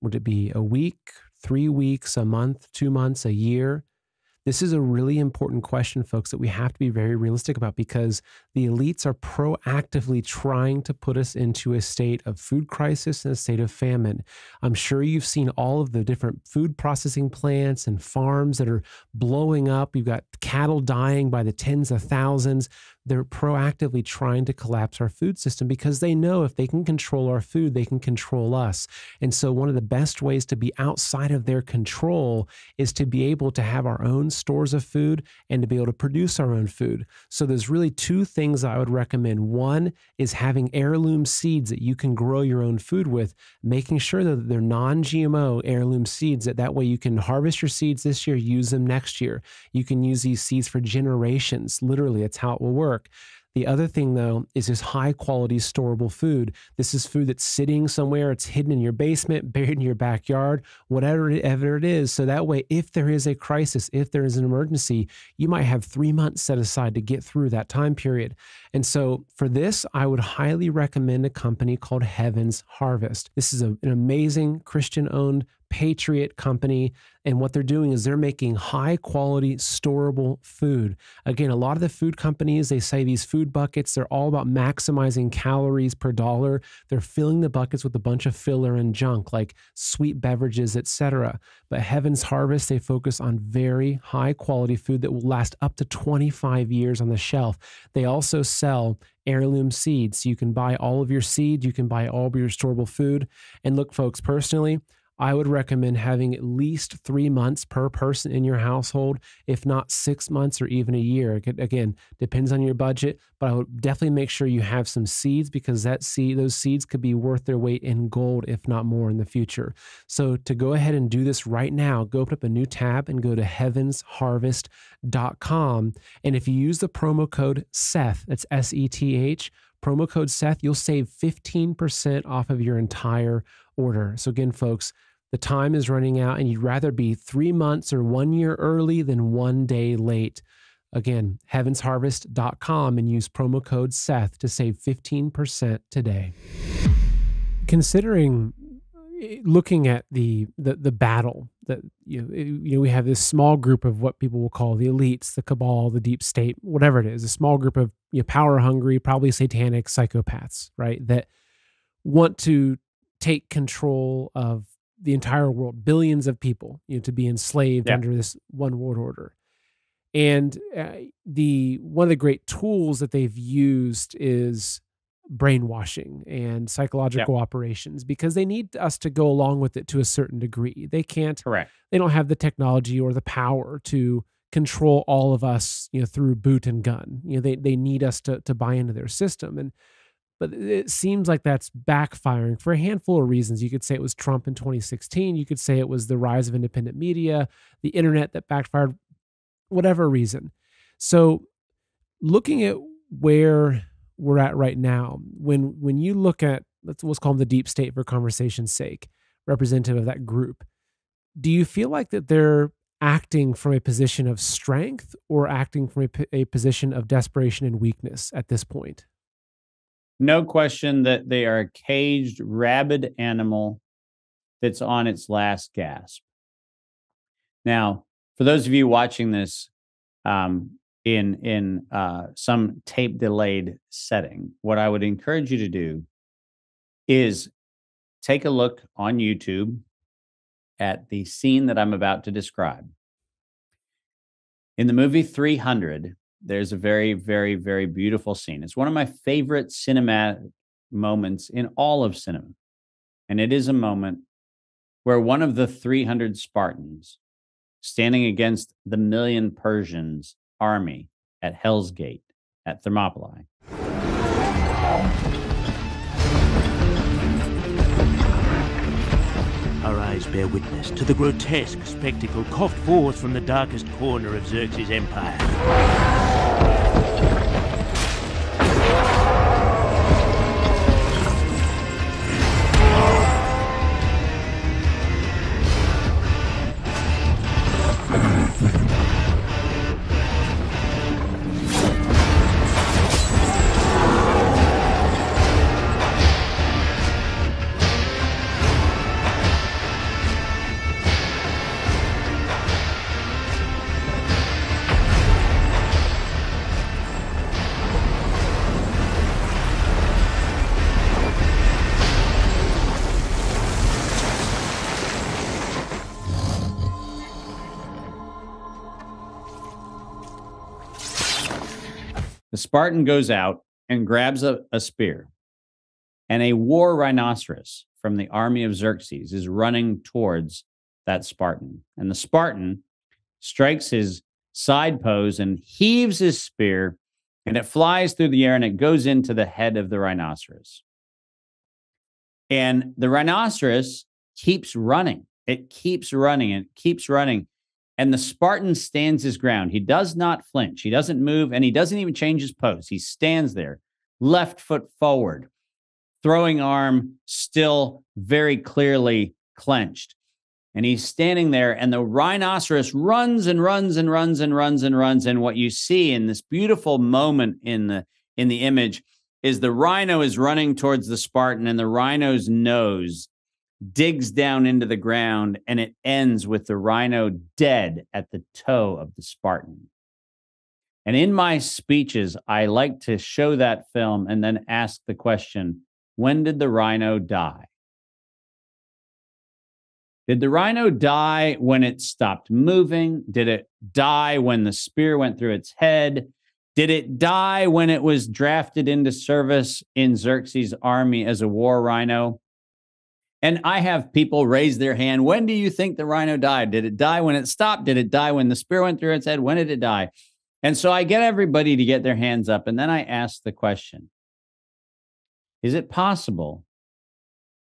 Would it be a week, 3 weeks, a month, 2 months, a year? This is a really important question, folks, that we have to be very realistic about, because the elites are proactively trying to put us into a state of food crisis and a state of famine. I'm sure you've seen all of the different food processing plants and farms that are blowing up. You've got cattle dying by the tens of thousands. They're proactively trying to collapse our food system because they know if they can control our food, they can control us. And so one of the best ways to be outside of their control is to be able to have our own stores of food and to be able to produce our own food. So there's really two things I would recommend. One is having heirloom seeds that you can grow your own food with, making sure that they're non-GMO heirloom seeds. That way you can harvest your seeds this year, use them next year. You can use these seeds for generations. Literally, that's how it will work. The other thing, though, is this high-quality storable food. This is food that's sitting somewhere. It's hidden in your basement, buried in your backyard, whatever it is. So that way, if there is a crisis, if there is an emergency, you might have 3 months set aside to get through that time period. And so for this, I would highly recommend a company called Heaven's Harvest. This is an amazing Christian-owned patriot company, and what they're doing is they're making high quality storable food. Again, a lot of the food companies, they say these food buckets, they're all about maximizing calories per dollar. They're filling the buckets with a bunch of filler and junk like sweet beverages, etc. But Heaven's Harvest, they focus on very high quality food that will last up to 25 years on the shelf. They also sell heirloom seeds. So you can buy all of your seeds, you can buy all of your storable food. And look, folks, personally, I would recommend having at least 3 months per person in your household, if not 6 months or even a year. Again, depends on your budget, but I would definitely make sure you have some seeds, because those seeds could be worth their weight in gold, if not more, in the future. So to go ahead and do this right now, go open up a new tab and go to heavensharvest.com. And if you use the promo code Seth, that's SETH, promo code Seth, you'll save 15% off of your entire order. So again, folks, the time is running out and you'd rather be 3 months or 1 year early than 1 day late. Again, heavensharvest.com and use promo code Seth to save 15% today. Considering looking at the battle that we have this small group of what people will call the elites, the cabal, the deep state, whatever it is, a small group of power hungry, probably satanic psychopaths, right? That want to take control of the entire world, billions of people, to be enslaved under this one world order. And one of the great tools that they've used is brainwashing and psychological operations, because they need us to go along with it to a certain degree. They can't, they don't have the technology or the power to control all of us, through boot and gun. They need us to buy into their system. But it seems like that's backfiring for a handful of reasons. You could say it was Trump in 2016. You could say it was the rise of independent media, the internet that backfired, whatever reason. So looking at where we're at right now, when you look at, let's call them the deep state for conversation's sake, representative of that group, do you feel like that they're acting from a position of strength or acting from a position of desperation and weakness at this point? No question that they are a caged, rabid animal that's on its last gasp. Now, for those of you watching this in some tape-delayed setting, what I would encourage you to do is take a look on YouTube at the scene that I'm about to describe. In the movie 300, there's a very, very, very beautiful scene. It's one of my favorite cinematic moments in all of cinema. And it is a moment where one of the 300 Spartans standing against the 1,000,000 Persians army at Hell's Gate at Thermopylae. Our eyes bear witness to the grotesque spectacle coughed forth from the darkest corner of Xerxes' empire. Spartan goes out and grabs a spear, and a war rhinoceros from the army of Xerxes is running towards that Spartan. And the Spartan strikes his side pose and heaves his spear, and it flies through the air and it goes into the head of the rhinoceros. And the rhinoceros keeps running. It keeps running and keeps running. And the Spartan stands his ground. He does not flinch. He doesn't move, and he doesn't even change his pose. He stands there, left foot forward, throwing arm still very clearly clenched. And he's standing there, and the rhinoceros runs and runs and runs and runs and runs. And what you see in this beautiful moment in the image is the rhino is running towards the Spartan, and the rhino's nose digs down into the ground, and it ends with the rhino dead at the toe of the Spartan. And in my speeches, I like to show that film and then ask the question, when did the rhino die? Did the rhino die when it stopped moving? Did it die when the spear went through its head? Did it die when it was drafted into service in Xerxes' army as a war rhino? And I have people raise their hand. When do you think the rhino died? Did it die when it stopped? Did it die when the spear went through its head? When did it die? And so I get everybody to get their hands up, and then I ask the question, is it possible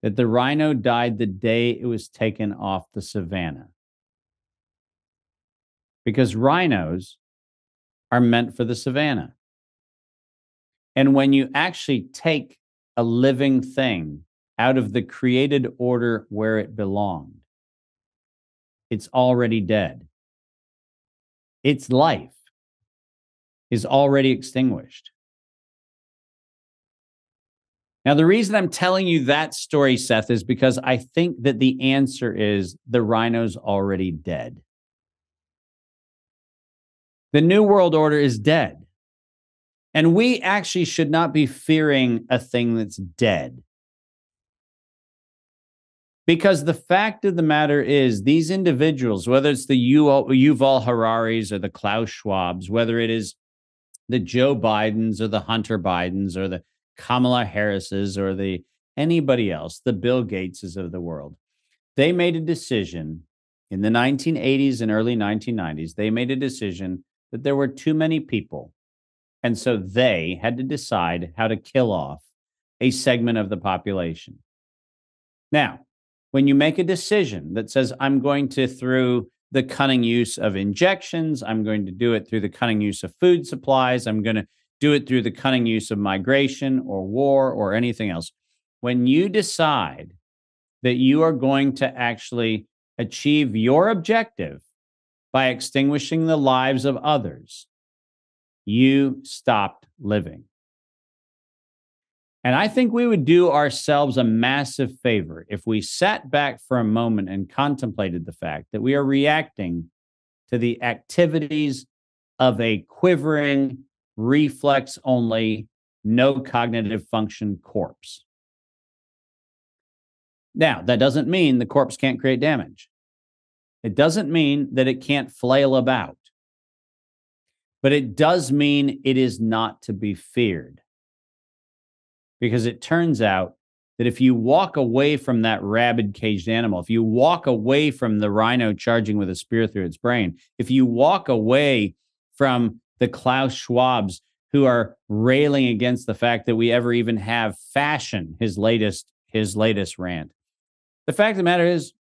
that the rhino died the day it was taken off the savannah? Because rhinos are meant for the savannah. And when you actually take a living thing out of the created order where it belonged, it's already dead. Its life is already extinguished. Now, the reason I'm telling you that story, Seth, is because I think that the answer is the rhino's already dead. The New World Order is dead. And we actually should not be fearing a thing that's dead. Because the fact of the matter is, these individuals, whether it's the Yuval Hararis or the Klaus Schwabs, whether it is the Joe Bidens or the Hunter Bidens or the Kamala Harrises or the anybody else, the Bill Gateses of the world, they made a decision in the 1980s and early 1990s. They made a decision that there were too many people. And so they had to decide how to kill off a segment of the population. Now, when you make a decision that says, I'm going to, through the cunning use of injections, I'm going to do it through the cunning use of food supplies, I'm going to do it through the cunning use of migration or war or anything else. When you decide that you are going to actually achieve your objective by extinguishing the lives of others, you stopped living. And I think we would do ourselves a massive favor if we sat back for a moment and contemplated the fact that we are reacting to the activities of a quivering, reflex-only, no cognitive function corpse. Now, that doesn't mean the corpse can't create damage. It doesn't mean that it can't flail about. But it does mean it is not to be feared. Because it turns out that if you walk away from that rabid caged animal, if you walk away from the rhino charging with a spear through its brain, if you walk away from the Klaus Schwabs who are railing against the fact that we ever even have fashion, his latest rant, the fact of the matter is,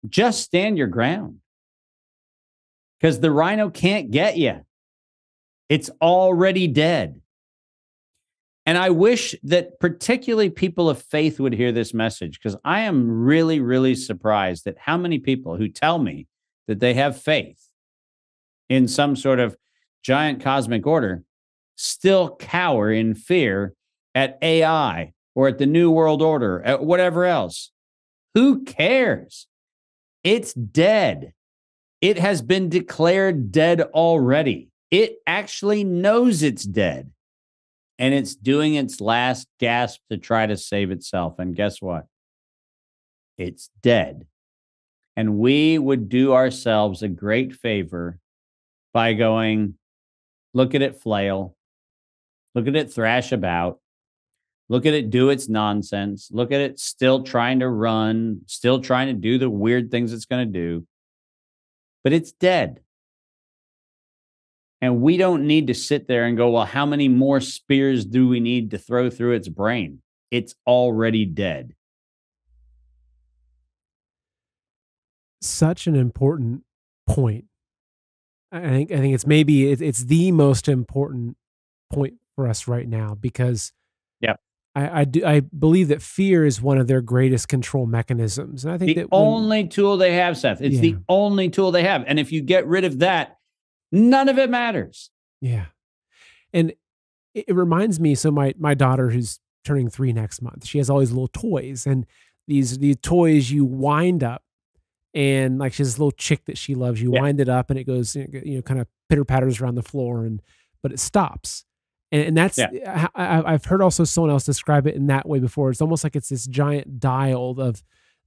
just stand your ground. Because the rhino can't get you. It's already dead. And I wish that particularly people of faith would hear this message, because I am really, really surprised at how many people who tell me that they have faith in some sort of giant cosmic order still cower in fear at AI or at the New World Order, at whatever else. Who cares? It's dead. It has been declared dead already. It actually knows it's dead. And it's doing its last gasp to try to save itself. And guess what? It's dead. And we would do ourselves a great favor by going, look at it flail. Look at it thrash about. Look at it do its nonsense. Look at it still trying to run, still trying to do the weird things it's going to do. But it's dead. And we don't need to sit there and go, well, how many more spears do we need to throw through its brain? It's already dead. Such an important point. I think it's maybe it's the most important point for us right now, because Yep. I believe that fear is one of their greatest control mechanisms. And I think the only tool they have, Seth. It's the only tool they have. And if you get rid of that, none of it matters. Yeah. And it reminds me, so my daughter, who's turning 3 next month, she has all these little toys, and these toys you wind up, and like she has this little chick that she loves. You wind it up and it goes, kind of pitter patters around the floor, but it stops. And that's, I've heard also someone else describe it in that way before. It's almost like it's this giant dial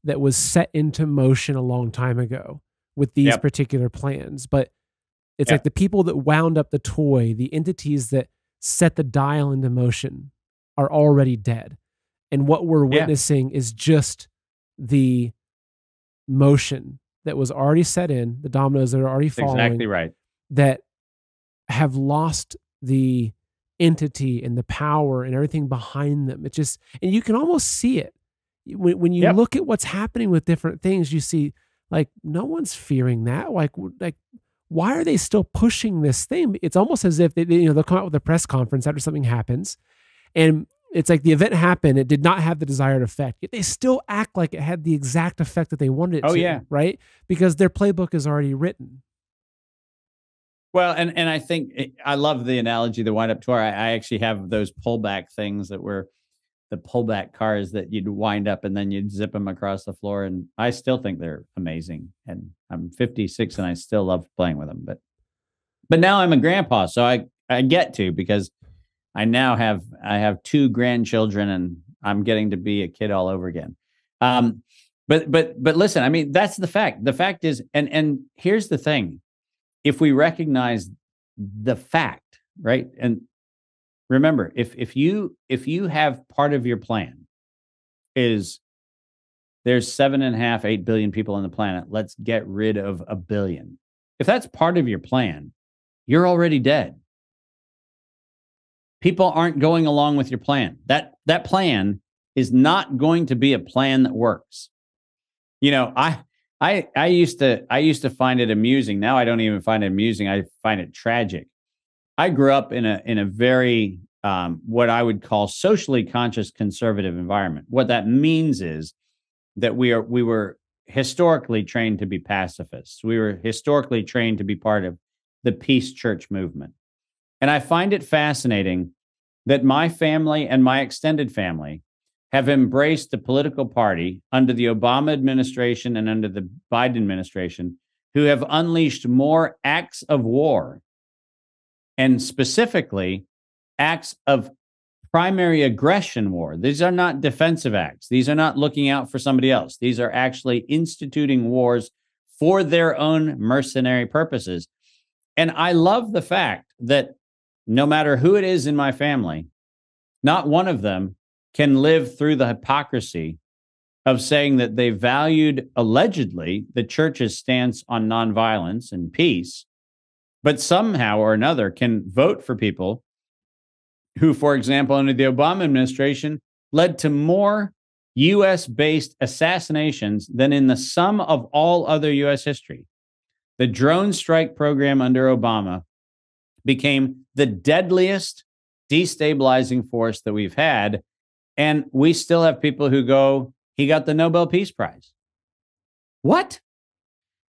that was set into motion a long time ago with these particular plans. But it's like the people that wound up the toy, the entities that set the dial into motion, are already dead. And what we're witnessing is just the motion that was already set in, the dominoes that are already falling. Exactly right. That have lost the entity and the power and everything behind them. It just, and you can almost see it when you look at what's happening with different things. You see, like, no one's fearing that. Like why are they still pushing this thing? It's almost as if they'll come out with a press conference after something happens, and it's like the event happened, it did not have the desired effect, yet they still act like it had the exact effect that they wanted it to. Right? Because their playbook is already written. Well, and I think I love the analogy, the wind up tour. I actually have those pullback things that were the pullback cars that you'd wind up and then you'd zip them across the floor. And I still think they're amazing. And I'm 56 and I still love playing with them. But now I'm a grandpa, so I get to, because I now have 2 grandchildren and I'm getting to be a kid all over again. But listen, I mean, that's the fact. The fact is, and here's the thing. If we recognize the fact, right? And remember, if you have part of your plan is there's 7.5, 8 billion people on the planet, let's get rid of 1 billion. If that's part of your plan, you're already dead. People aren't going along with your plan. That plan is not going to be a plan that works. I used to find it amusing. Now I don't even find it amusing. I find it tragic. I grew up in a very what I would call socially conscious conservative environment. What that means is that we were historically trained to be pacifists. We were historically trained to be part of the peace church movement. And I find it fascinating that my family and my extended family have embraced the political party under the Obama administration and under the Biden administration, who have unleashed more acts of war, and specifically acts of primary aggression war. These are not defensive acts. These are not looking out for somebody else. These are actually instituting wars for their own mercenary purposes. And I love the fact that no matter who it is in my family, not one of them can live through the hypocrisy of saying that they valued, allegedly, the church's stance on nonviolence and peace, but somehow or another can vote for people who, for example, under the Obama administration, led to more U.S.-based assassinations than in the sum of all other U.S. history. The drone strike program under Obama became the deadliest destabilizing force that we've had. And we still have people who go, he got the Nobel Peace Prize. What?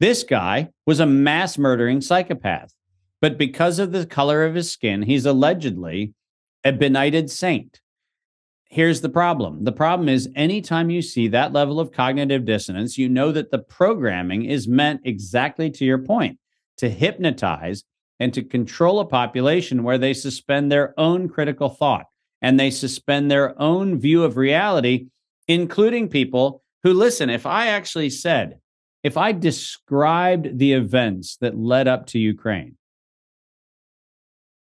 This guy was a mass murdering psychopath. But because of the color of his skin, he's allegedly a benighted saint. Here's the problem. The problem is anytime you see that level of cognitive dissonance, you know that the programming is meant exactly to your point, to hypnotize and to control a population where they suspend their own critical thought and they suspend their own view of reality, including people who, listen, if I described the events that led up to Ukraine,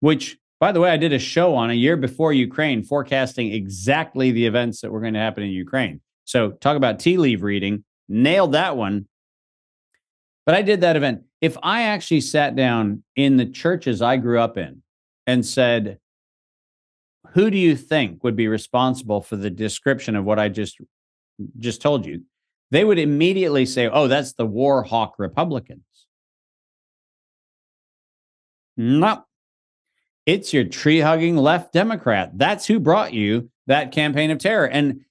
which By the way, I did a show on a year before Ukraine, forecasting exactly the events that were going to happen in Ukraine. So talk about tea leaf reading. Nailed that one. But I did that event. If I actually sat down in the churches I grew up in and said, who do you think would be responsible for the description of what I just told you? They would immediately say, oh, that's the war hawk Republicans. No, it's your tree-hugging left Democrat. That's who brought you that campaign of terror. And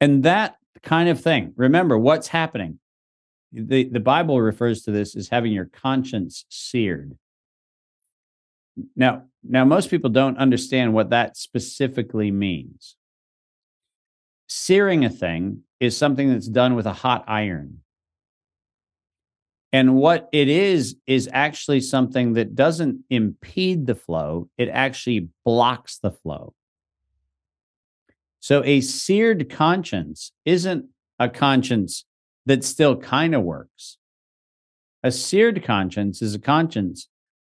that kind of thing. Remember what's happening. The Bible refers to this as having your conscience seared. Now, most people don't understand what that specifically means. Searing a thing is something that's done with a hot iron. And what it is actually something that doesn't impede the flow. It actually blocks the flow. So a seared conscience isn't a conscience that still kind of works. A seared conscience is a conscience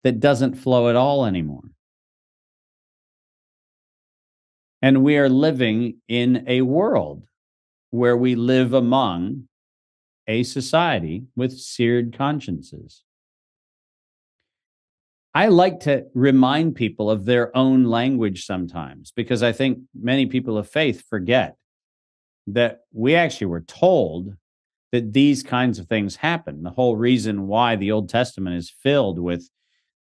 that doesn't flow at all anymore. And we are living in a world where we live among a society with seared consciences. I like to remind people of their own language sometimes, because I think many people of faith forget that we actually were told that these kinds of things happen. The whole reason why the Old Testament is filled with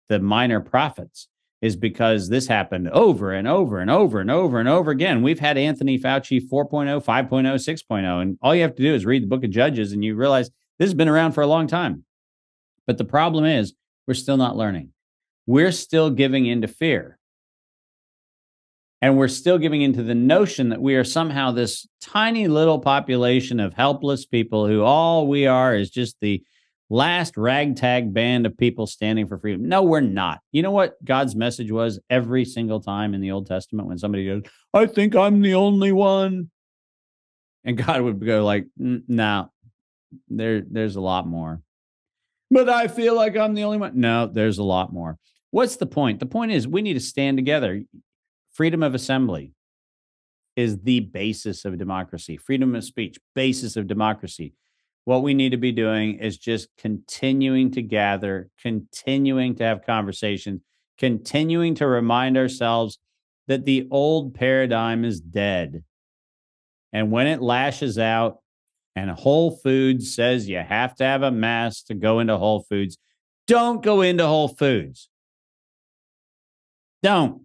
the minor prophets is because this happened over and over and over and over and over again. We've had Anthony Fauci 4.0, 5.0, 6.0, and all you have to do is read the book of Judges and you realize this has been around for a long time. But the problem is we're still not learning. We're still giving into fear. And we're still giving into the notion that we are somehow this tiny little population of helpless people who all we are is just the last ragtag band of people standing for freedom. No, we're not. You know what God's message was every single time in the Old Testament when somebody goes, I think I'm the only one. And God would go like, no, there's a lot more. But I feel like I'm the only one. No, there's a lot more. What's the point? The point is we need to stand together. Freedom of assembly is the basis of democracy. Freedom of speech, basis of democracy. What we need to be doing is just continuing to gather, continuing to have conversations, continuing to remind ourselves that the old paradigm is dead. And when it lashes out and Whole Foods says you have to have a mask to go into Whole Foods, don't go into Whole Foods. Don't.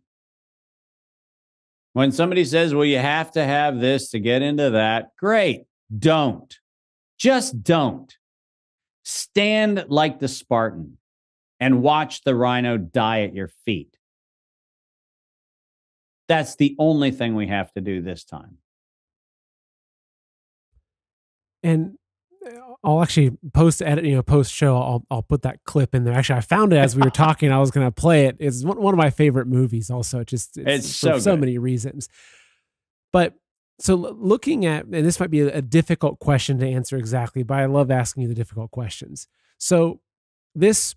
When somebody says, well, you have to have this to get into that, great. Don't. Just don't. Stand like the Spartan and watch the rhino die at your feet. That's the only thing we have to do this time. And I'll actually post show. I'll put that clip in there. Actually, I found it as we were talking. I was going to play it. It's one of my favorite movies. Also, it's for so many reasons. But so looking at, and this might be a difficult question to answer exactly, but I love asking you the difficult questions. So this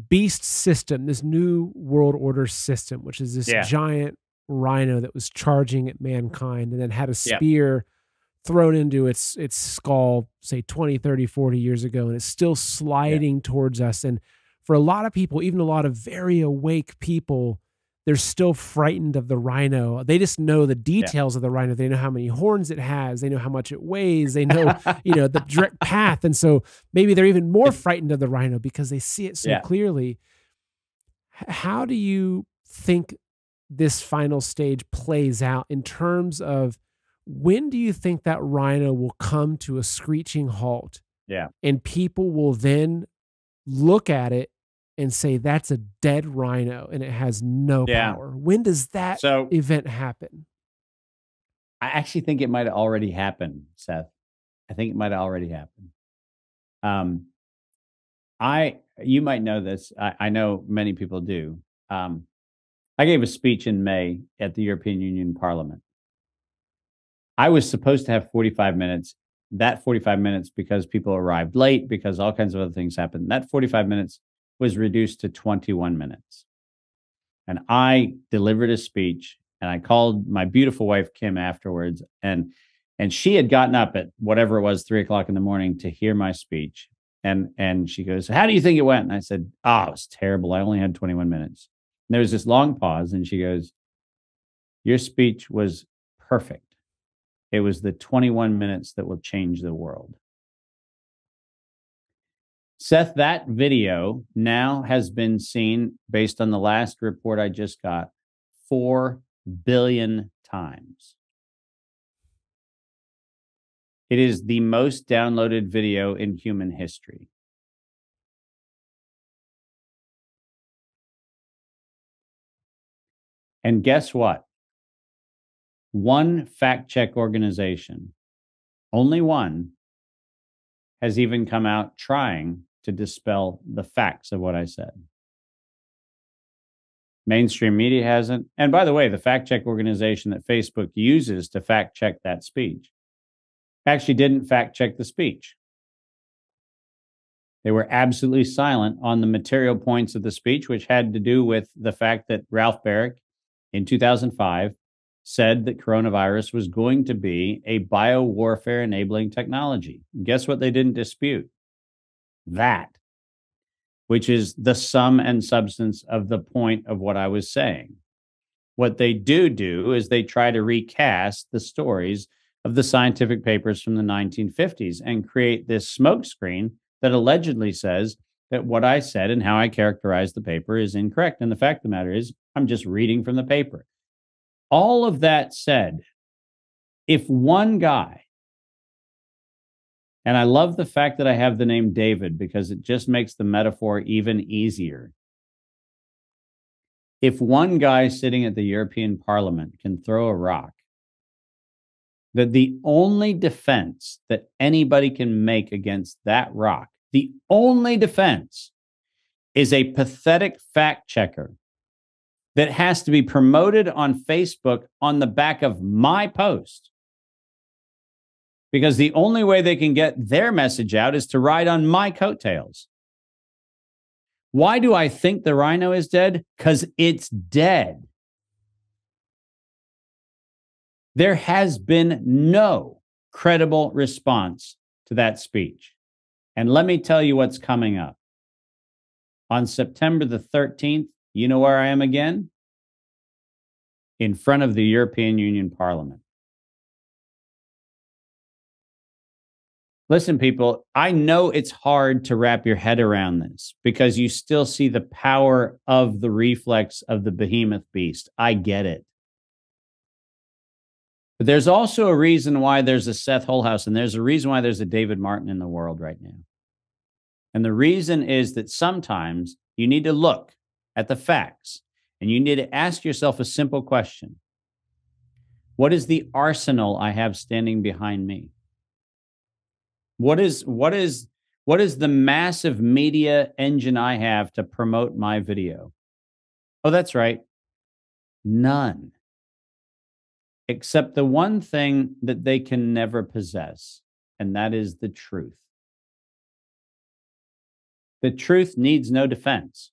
beast system, this new world order system, which is this giant rhino that was charging at mankind and then had a spear thrown into its skull, say 20, 30, 40 years ago, and it's still sliding towards us. And for a lot of people, even a lot of very awake people, they're still frightened of the rhino. They just know the details of the rhino. They know how many horns it has. They know how much it weighs. They know, the direct path. And so maybe they're even more frightened of the rhino because they see it so clearly. How do you think this final stage plays out in terms of when do you think that rhino will come to a screeching halt? Yeah. And people will then look at it and say, that's a dead rhino and it has no power. When does that event happen? I actually think it might have already happened, Seth. I think it might have already happened. You might know this. I know many people do. I gave a speech in May at the European Union Parliament. I was supposed to have 45 minutes. That 45 minutes, because people arrived late, because all kinds of other things happened, that 45 minutes was reduced to 21 minutes. And I delivered a speech, and I called my beautiful wife, Kim, afterwards. And she had gotten up at whatever it was, 3:00 in the morning, to hear my speech. And she goes, "How do you think it went?" And I said, "Oh, it was terrible. I only had 21 minutes." And there was this long pause, and she goes, "Your speech was perfect. It was the 21 minutes that will change the world." Seth, that video now has been seen, based on the last report I just got, 4 billion times. It is the most downloaded video in human history. And guess what? One fact check organization, only one, has even come out trying to dispel the facts of what I said. Mainstream media hasn't. And by the way, the fact check organization that Facebook uses to fact check that speech actually didn't fact check the speech. They were absolutely silent on the material points of the speech, which had to do with the fact that Ralph Barrick in 2005 said that coronavirus was going to be a biowarfare enabling technology. Guess what they didn't dispute? That, which is the sum and substance of the point of what I was saying. What they do is they try to recast the stories of the scientific papers from the 1950s and create this smokescreen that allegedly says that what I said and how I characterized the paper is incorrect. And the fact of the matter is, I'm just reading from the paper. All of that said, if one guy, and I love the fact that I have the name David because it just makes the metaphor even easier. If one guy sitting at the European Parliament can throw a rock, that the only defense that anybody can make against that rock, the only defense, is a pathetic fact checker that has to be promoted on Facebook on the back of my post. Because the only way they can get their message out is to ride on my coattails. Why do I think the rhino is dead? Because it's dead. There has been no credible response to that speech. And let me tell you what's coming up. On September the 13th, you know where I am again? In front of the European Union Parliament. Listen, people, I know it's hard to wrap your head around this because you still see the power of the reflex of the behemoth beast. I get it. But there's also a reason why there's a Seth Holhouse, and there's a reason why there's a David Martin in the world right now. And the reason is that sometimes you need to look at the facts and you need to ask yourself a simple question. What is the arsenal I have standing behind me? What is the massive media engine I have to promote my video? Oh, that's right. None. Except the one thing that they can never possess, and that is the truth. The truth needs no defense.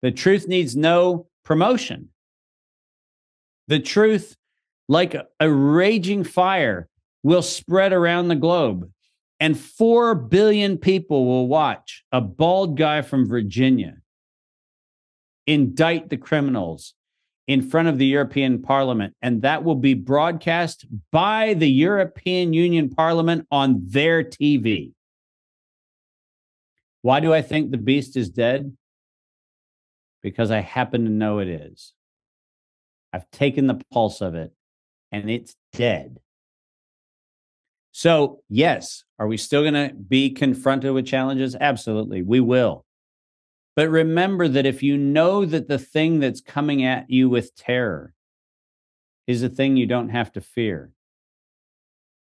The truth needs no promotion. The truth, like a raging fire, will spread around the globe, and 4 billion people will watch a bald guy from Virginia indict the criminals in front of the European Parliament, and that will be broadcast by the European Union Parliament on their TV. Why do I think the beast is dead? Because I happen to know it is. I've taken the pulse of it, and it's dead. So, yes, are we still going to be confronted with challenges? Absolutely, we will. But remember that if you know that the thing that's coming at you with terror is a thing you don't have to fear,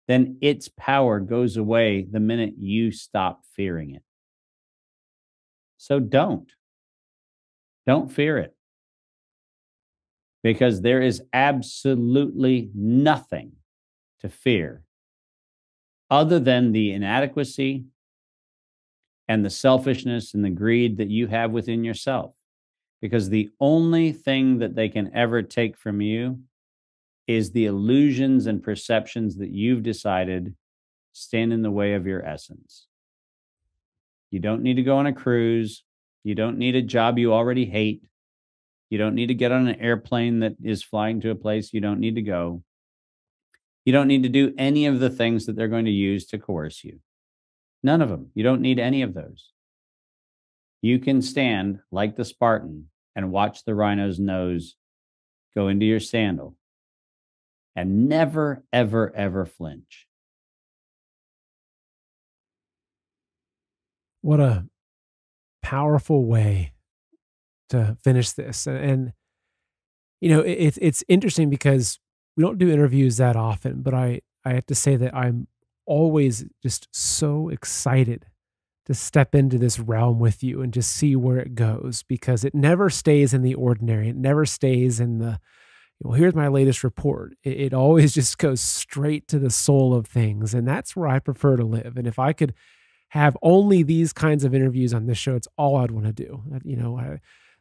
then its power goes away the minute you stop fearing it. So don't fear it. Because there is absolutely nothing to fear other than the inadequacy and the selfishness and the greed that you have within yourself. because the only thing that they can ever take from you is the illusions and perceptions that you've decided stand in the way of your essence. You don't need to go on a cruise. You don't need a job you already hate. You don't need to get on an airplane that is flying to a place you don't need to go. You don't need to do any of the things that they're going to use to coerce you. None of them. You don't need any of those. You can stand like the Spartan and watch the rhino's nose go into your sandal and never, ever, ever flinch. What a powerful way to finish this. And you know, it's interesting because we don't do interviews that often, but I have to say that I'm always just so excited to step into this realm with you and just see where it goes, because it never stays in the ordinary. It never stays in the, well, here's my latest report. It always just goes straight to the soul of things. And that's where I prefer to live. And if I could have only these kinds of interviews on this show, it's all I'd want to do. You know,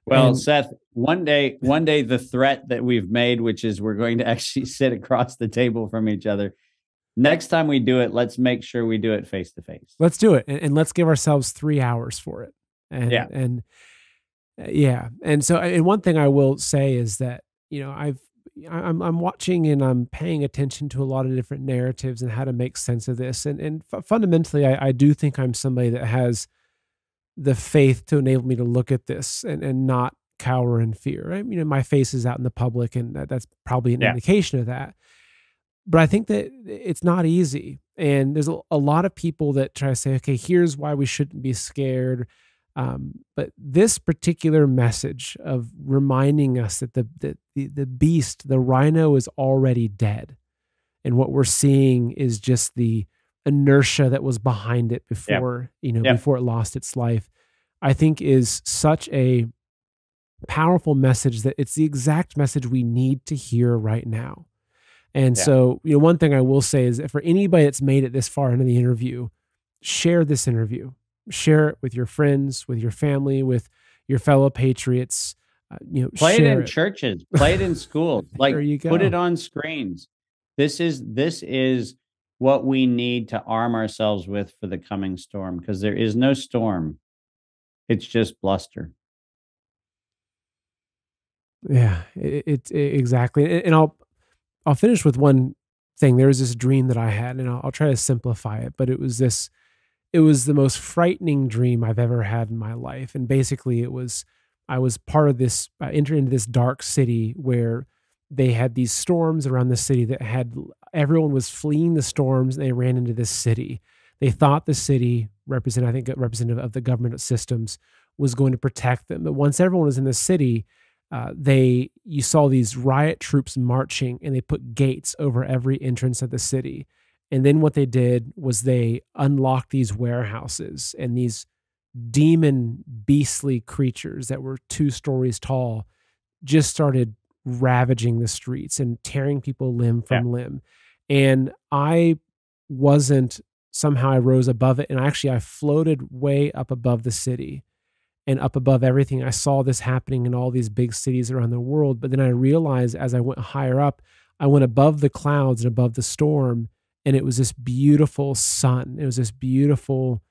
well, Seth, one day, the threat that we've made, which is we're going to actually sit across the table from each other. Next time we do it, let's make sure we do it face to face. Let's do it. And let's give ourselves 3 hours for it. And, yeah. And so, and one thing I will say is that, you know, I'm watching and I'm paying attention to a lot of different narratives and how to make sense of this. And fundamentally, I do think I'm somebody that has the faith to enable me to look at this and not cower in fear. Right? You know, my face is out in the public, and that's probably an indication of that. But I think that it's not easy. And there's a lot of people that try to say, okay, here's why we shouldn't be scared. But this particular message of reminding us that the beast, the rhino, is already dead. And what we're seeing is just the inertia that was behind it before, before it lost its life, I think is such a powerful message that it's the exact message we need to hear right now. And so, you know, one thing I will say is that for anybody that's made it this far into the interview, share this interview. Share it with your friends, with your family, with your fellow patriots. You know, play it in churches, play it in schools, like put it on screens. This is what we need to arm ourselves with for the coming storm, because there is no storm. It's just bluster. Yeah, it's exactly. And I'll finish with one thing. There was this dream that I had, and I'll try to simplify it, but it was the most frightening dream I've ever had in my life. And basically I was part of this, I entered into this dark city where they had these storms around the city that everyone was fleeing the storms, and they ran into this city. They thought the city representative of the government systems was going to protect them. But once everyone was in the city, you saw these riot troops marching, and they put gates over every entrance of the city. And then what they did was they unlocked these warehouses, and these demon beastly creatures that were 2 stories tall just started ravaging the streets and tearing people limb from limb. And I rose above it. And I floated way up above the city and up above everything. I saw this happening in all these big cities around the world. But then I realized as I went higher up, I went above the clouds and above the storm, and it was this beautiful sun. It was this beautiful,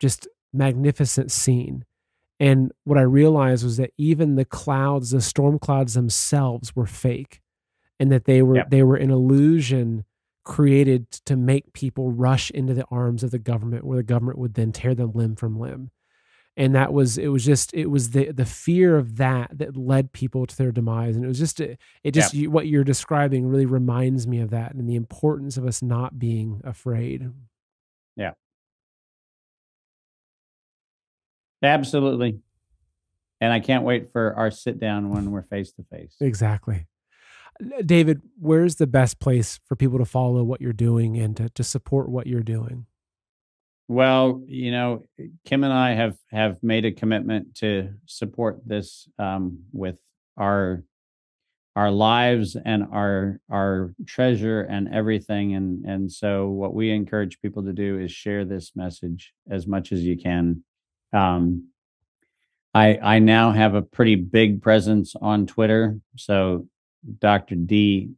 just magnificent scene. And what I realized was that even the clouds, the storm clouds themselves, were fake, and that they were an illusion created to make people rush into the arms of the government, where the government would then tear them limb from limb. And it was the fear of that led people to their demise. And it was what you're describing really reminds me of that, and the importance of us not being afraid. Yeah. Absolutely. And I can't wait for our sit down when we're face to face. Exactly. David, where's the best place for people to follow what you're doing and to support what you're doing? Well, you know, Kim and I have made a commitment to support this with our lives and our treasure and everything. And so what we encourage people to do is share this message as much as you can. I now have a pretty big presence on Twitter. So Dr. D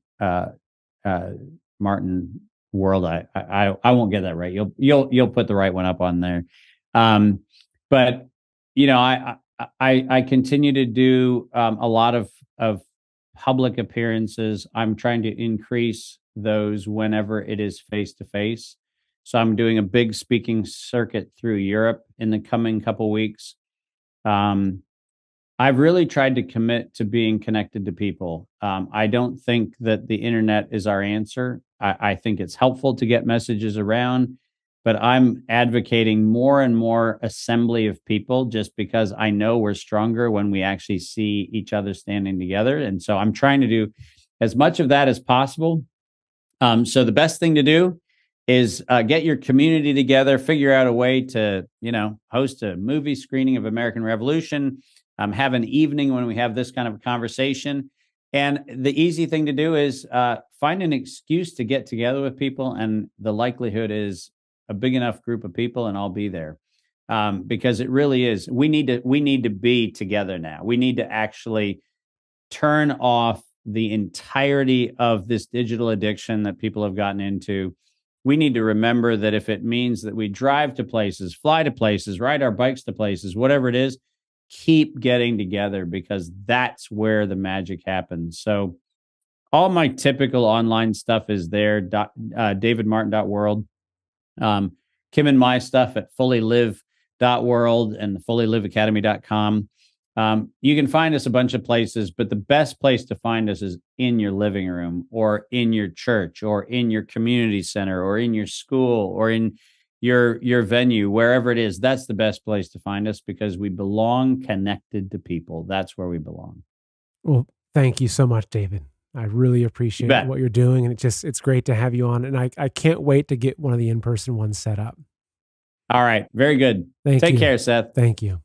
Martin World. I won't get that right. You'll put the right one up on there. But you know, I continue to do a lot of public appearances. I'm trying to increase those whenever it is face to face. So I'm doing a big speaking circuit through Europe in the coming couple weeks. I've really tried to commit to being connected to people. I don't think that the internet is our answer. I think it's helpful to get messages around, but I'm advocating more and more assembly of people just because I know we're stronger when we actually see each other standing together. And so I'm trying to do as much of that as possible. So the best thing to do is get your community together, figure out a way to, you know, host a movie screening of American Revolution, have an evening when we have this kind of a conversation. And the easy thing to do is find an excuse to get together with people. And the likelihood is a big enough group of people and I'll be there. Because it really is, we need to be together now. We need to actually turn off the entirety of this digital addiction that people have gotten into. We need to remember that if it means that we drive to places, fly to places, ride our bikes to places, whatever it is, keep getting together because that's where the magic happens. So all my typical online stuff is there, davidmartin.world. Kim and my stuff at fullylive.world and the fullyliveacademy.com. You can find us a bunch of places, but the best place to find us is in your living room or in your church or in your community center or in your school or in your venue, wherever it is. That's the best place to find us because we belong connected to people. That's where we belong. Well, thank you so much, David. I really appreciate what you're doing. And it's great to have you on. And I can't wait to get one of the in-person ones set up. All right. Very good. Take care, Seth. Thank you.